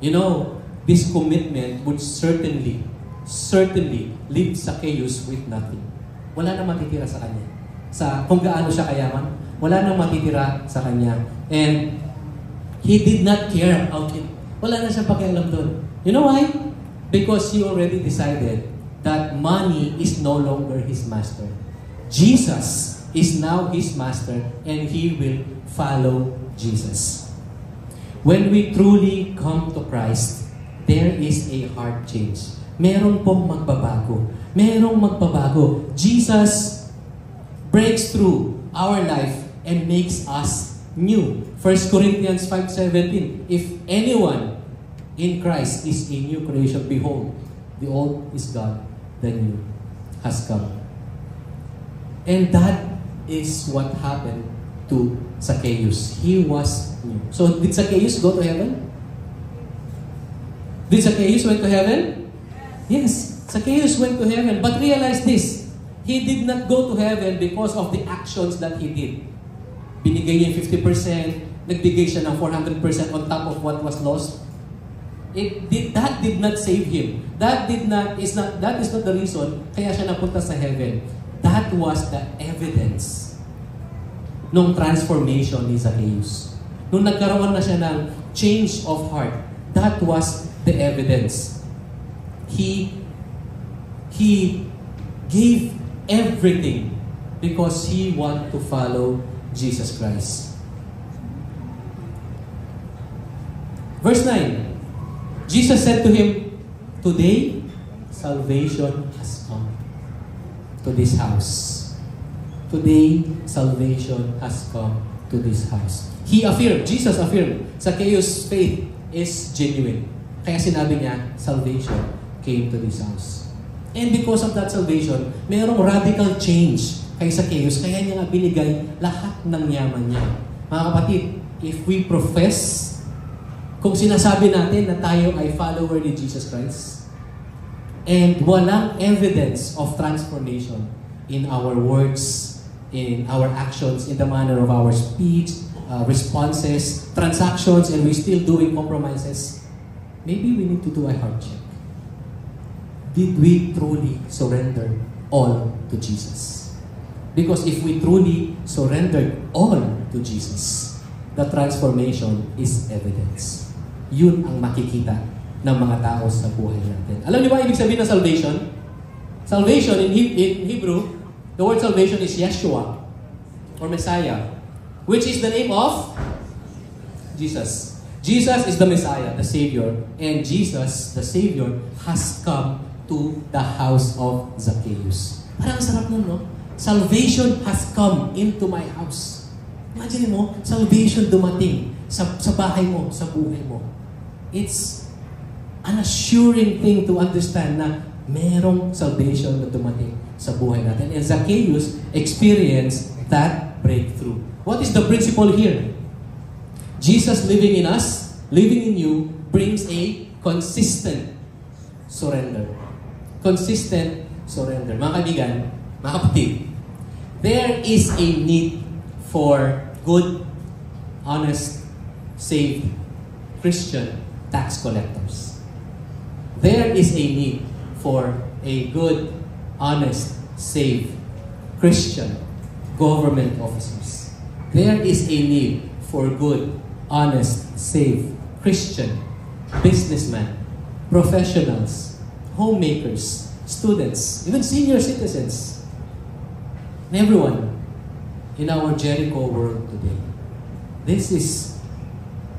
You know, this commitment would certainly leave Zacchaeus with nothing. Wala nang matitira sa kanya. Kung gaano siya kayaman, wala nang matitira sa kanya. And he did not care about it. Wala na siyang pakialam doon. You know why? Because he already decided that money is no longer his master. Jesus is now his master and he will follow Jesus. When we truly come to Christ, there is a heart change. Meron pong magbabago. Merong magbabago. Jesus breaks through our life and makes us new. 1 Corinthians 5:17, if anyone in Christ is a new creation, behold, the old is gone, the new has come. And that is what happened to Zacchaeus. He was new. So, did Zacchaeus go to heaven? Did Zacchaeus went to heaven? Yes, Zacchaeus went to heaven. But realize this, he did not go to heaven because of the actions that he did. Binigay niya 50%, nagbigay siya ng 400% on top of what was lost. That did not save him. That is not the reason kaya siya napunta sa heaven. That was the evidence nung transformation ni Zacchaeus. Nung nagkaroon na siya ng change of heart, that was the evidence. He gave everything because he wanted to follow Jesus Christ. Verse 9. Jesus said to him, "Today, salvation has come to this house." Today, salvation has come to this house. Jesus affirmed, Zacchaeus' faith is genuine. Kaya sinabi niya, salvation came to this house. And because of that salvation, mayroong radical change kay Zacchaeus. Kaya niya nga binigay lahat ng yaman niya. Mga kapatid, if we profess, kung sinasabi natin na tayo ay follower ni Jesus Christ, and walang evidence of transformation in our words, in our actions, in the manner of our speech, responses, transactions, and we're still doing compromises, maybe we need to do a heart check. Did we truly surrender all to Jesus? Because if we truly surrendered all to Jesus, the transformation is evidence. Yun ang makikita ng mga tao sa buhay natin. Alam niyo ba ibig sabihin ng salvation? Salvation in Hebrew, the word salvation is Yeshua or Messiah, which is the name of Jesus. Jesus is the Messiah, the Savior, and Jesus, the Savior, has come to the house of Zacchaeus. Parang sarap nun, no? Salvation has come into my house. Imagine mo, salvation dumating sa bahay mo, sa buhay mo. It's an assuring thing to understand na merong salvation na dumating sa buhay natin. And Zacchaeus experienced that breakthrough. What is the principle here? Jesus living in us, living in you, brings a consistent surrender. Consistent surrender. Mga kaibigan, mga kapatid, there is a need for good, honest, saved Christian tax collectors. There is a need for a good, honest, saved Christian government officers. There is a need for good, honest, safe, Christian, businessmen, professionals, homemakers, students, even senior citizens, and everyone in our Jericho world today. This is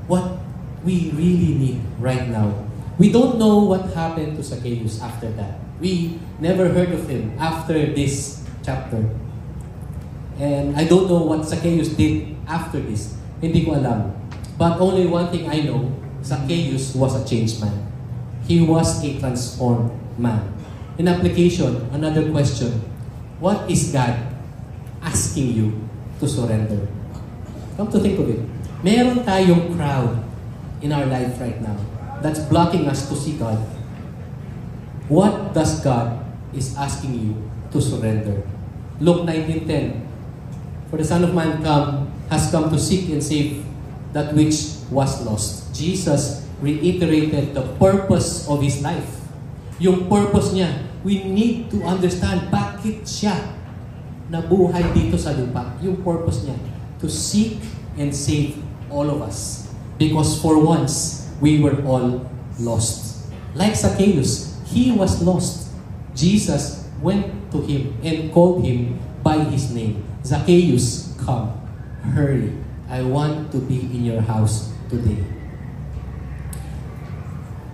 what we really need right now. We don't know what happened to Zacchaeus after that. We never heard of him after this chapter. And I don't know what Zacchaeus did after this. Hindi ko alam. But only one thing I know, Zacchaeus was a changed man. He was a transformed man. In application, another question. What is God asking you to surrender? Come to think of it. Meron tayong crowd in our life right now that's blocking us to see God. What does God is asking you to surrender? Luke 19:10. For the Son of Man has come to seek and save that which was lost. Jesus reiterated the purpose of His life. Yung purpose niya, we need to understand bakit siya nabuhay dito sa lupa. Yung purpose niya, to seek and save all of us. Because for once, we were all lost. Like Zacchaeus, he was lost. Jesus went to him and called him by his name. Zacchaeus, come, hurry. I want to be in your house today.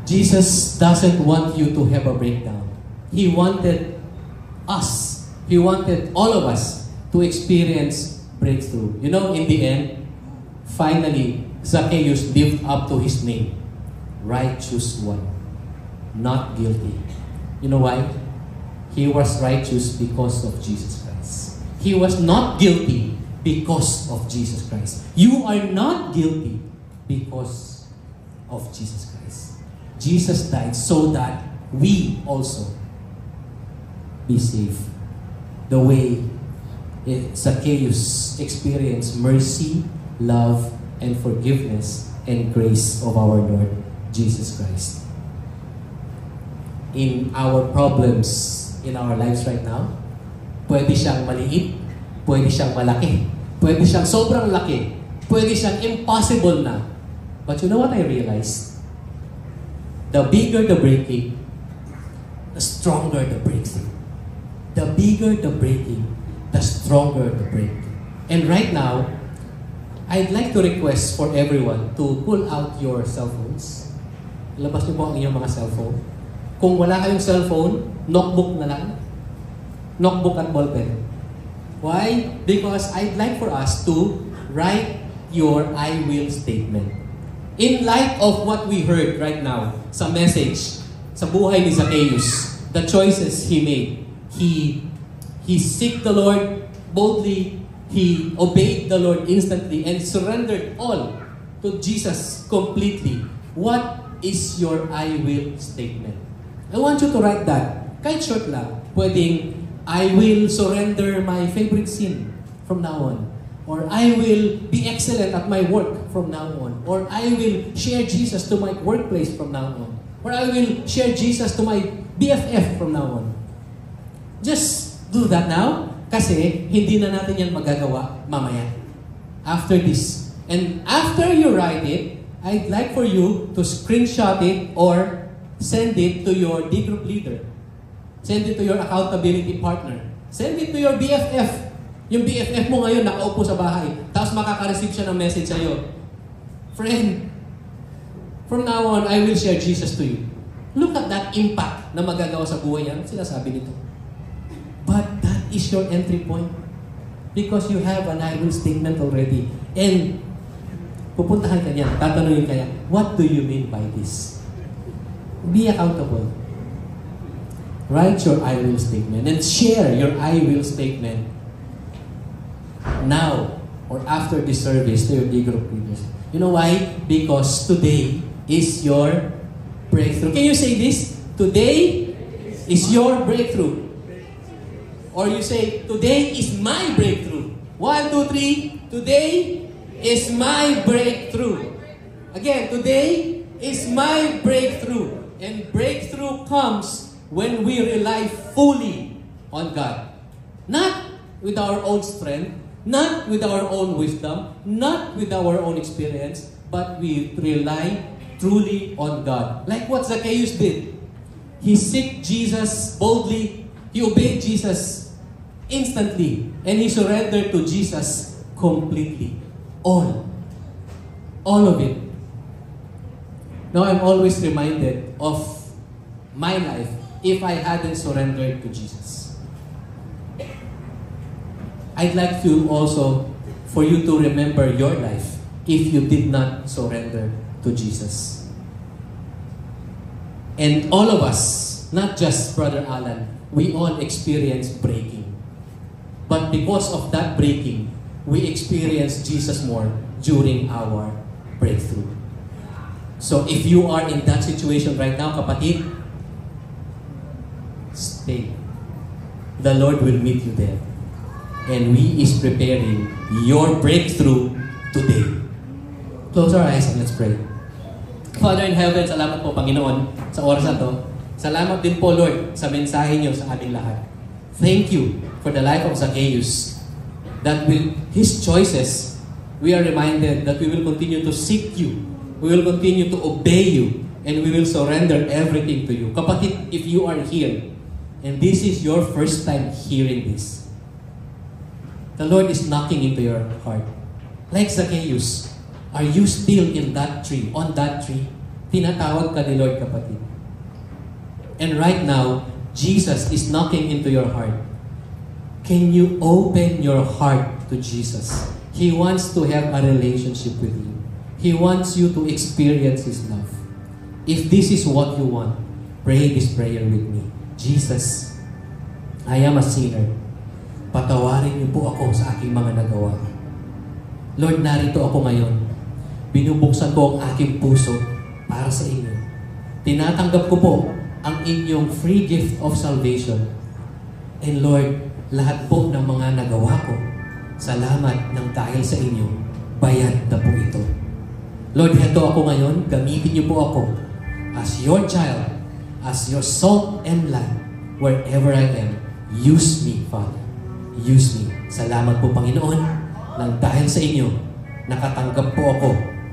Jesus doesn't want you to have a breakdown. He wanted us, He wanted all of us to experience breakthrough. You know, in the end, finally, Zacchaeus lived up to his name. Righteous one. Not guilty. You know why? He was righteous because of Jesus Christ. He was not guilty because of Jesus Christ. You are not guilty because of Jesus Christ. Jesus died so that we also be saved. The way Zacchaeus experienced mercy, love, and forgiveness and grace of our Lord Jesus Christ. In our problems in our lives right now, pwede siyang maliit, pwede siyang malaki, pwede siyang sobrang laki, pwede siyang impossible na. But you know what I realized? The bigger the breaking, the stronger the breakthrough. The bigger the breaking, the stronger the breakthrough. And right now, I'd like to request for everyone to pull out your cell phones. Labas niyo po ang inyong mga cellphone. Kung wala kayong cellphone, notebook na lang. Notebook at ballpen. Why? Because I'd like for us to write your I will statement. In light of what we heard right now sa message, sa buhay ni Zacchaeus, the choices he made, he seeked the Lord boldly, he obeyed the Lord instantly, and surrendered all to Jesus completely. What is your I will statement? I want you to write that. Kahit short lang. Pwedeng, I will surrender my favorite sin from now on. Or I will be excellent at my work from now on. Or I will share Jesus to my workplace from now on. Or I will share Jesus to my BFF from now on. Just do that now. Kasi hindi na natin yan magagawa mamaya. After this. And after you write it, I'd like for you to screenshot it or send it to your D group leader. Send it to your accountability partner. Send it to your BFF. Yung BFF mo ngayon nakaupo sa bahay. Tapos makaka-receive siya ng message sa'yo. Friend, from now on, I will share Jesus to you. Look at that impact na magagawa sa buhay yan. Sinasabi nito. But that is your entry point. Because you have an I will statement already. And pupuntahan ka niya, tatanungin ka niya, what do you mean by this? Be accountable. Write your I will statement and share your I will statement now or after this service to your D group leaders. You know why? Because today is your breakthrough. Can you say this? Today is your breakthrough. Or you say, today is my breakthrough. 1, 2, 3. Today is my breakthrough. Again, today is my breakthrough. And breakthrough comes when we rely fully on God. Not with our own strength, not with our own wisdom, not with our own experience, but we rely truly on God. Like what Zacchaeus did. He sought Jesus boldly. He obeyed Jesus instantly. And he surrendered to Jesus completely. All of it. Now I'm always reminded of my life if I hadn't surrendered to Jesus. I'd like to also for you to remember your life if you did not surrender to Jesus. And all of us, not just Brother Alan, we all experience breaking. But because of that breaking, we experience Jesus more during our breakthrough. So if you are in that situation right now, kapatid, stay. The Lord will meet you there. And He is preparing your breakthrough today. Close our eyes and let's pray. Father in heaven, salamat po Panginoon sa oras na to. Salamat din po Lord sa mensahe niyo sa aming lahat. Thank you for the life of Zacchaeus. That with his choices, we are reminded that we will continue to seek you. We will continue to obey you. And we will surrender everything to you. Kapatid, if you are here, and this is your first time hearing this, the Lord is knocking into your heart. Like Zacchaeus, are you still in that tree, on that tree? Tinatawag ka ni Lord, kapatid. And right now, Jesus is knocking into your heart. Can you open your heart to Jesus? He wants to have a relationship with you. He wants you to experience His love. If this is what you want, pray this prayer with me. Jesus, I am a sinner. Patawarin niyo po ako sa aking mga nagawa. Lord, narito ako ngayon. Binubuksan ko ang aking puso para sa inyo. Tinatanggap ko po ang inyong free gift of salvation. And Lord, lahat po ng mga nagawa ko, salamat ng dahil sa inyo, bayad na po ito. Lord, heto ako ngayon, gamitin niyo po ako as your child, as your salt and light, wherever I am. Use me, Father. Use me. Salamat po, Panginoon, nang dahil sa inyo, nakatanggap po ako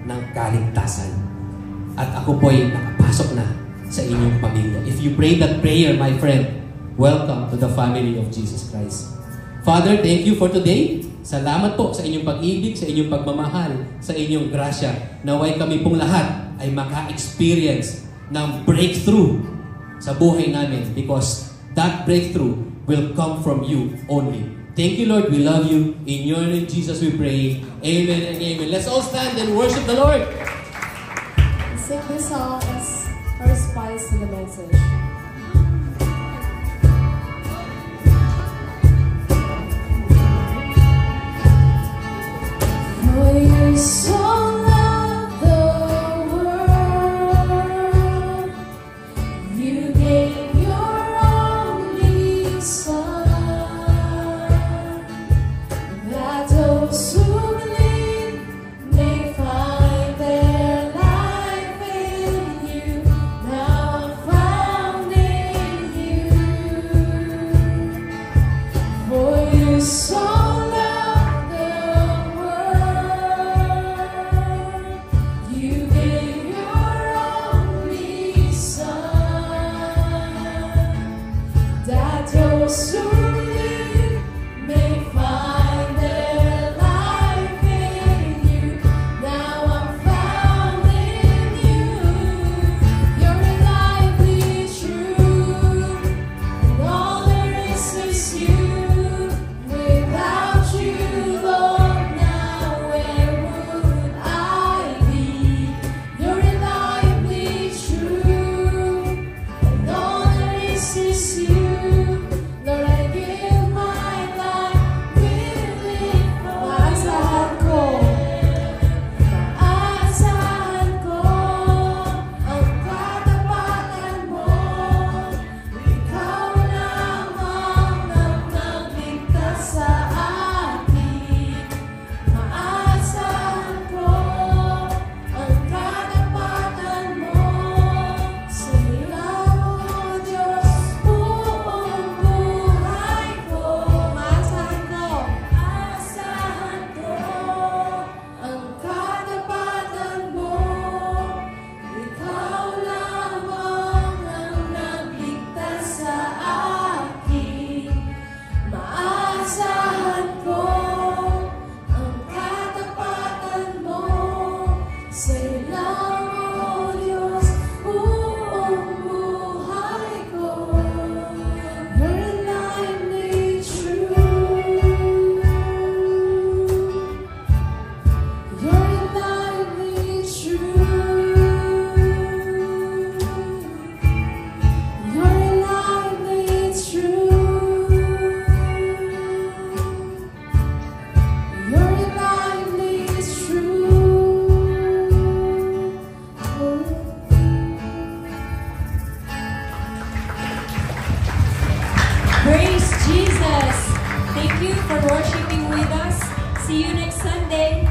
ng kaligtasan. At ako po ay nakapasok na sa inyong pamilya. If you pray that prayer, my friend, welcome to the family of Jesus Christ. Father, thank you for today. Salamat po sa inyong pag-ibig, sa inyong pagmamahal, sa inyong grasya. Naway kami pong lahat ay maka-experience ng breakthrough sa buhay namin because that breakthrough will come from you only. Thank you, Lord. We love you. In your name, Jesus, we pray. Amen and amen. Let's all stand and worship the Lord. Sing this song as a response to the message. For you so loved the world, you gave your only Son, that those who believe may find their life in you, now found in you. For you so loved the world. for worshiping with us. See you next Sunday.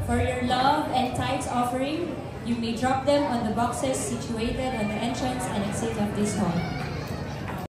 For your love and tithes offering, you may drop them on the boxes situated on the entrance and exit of this hall.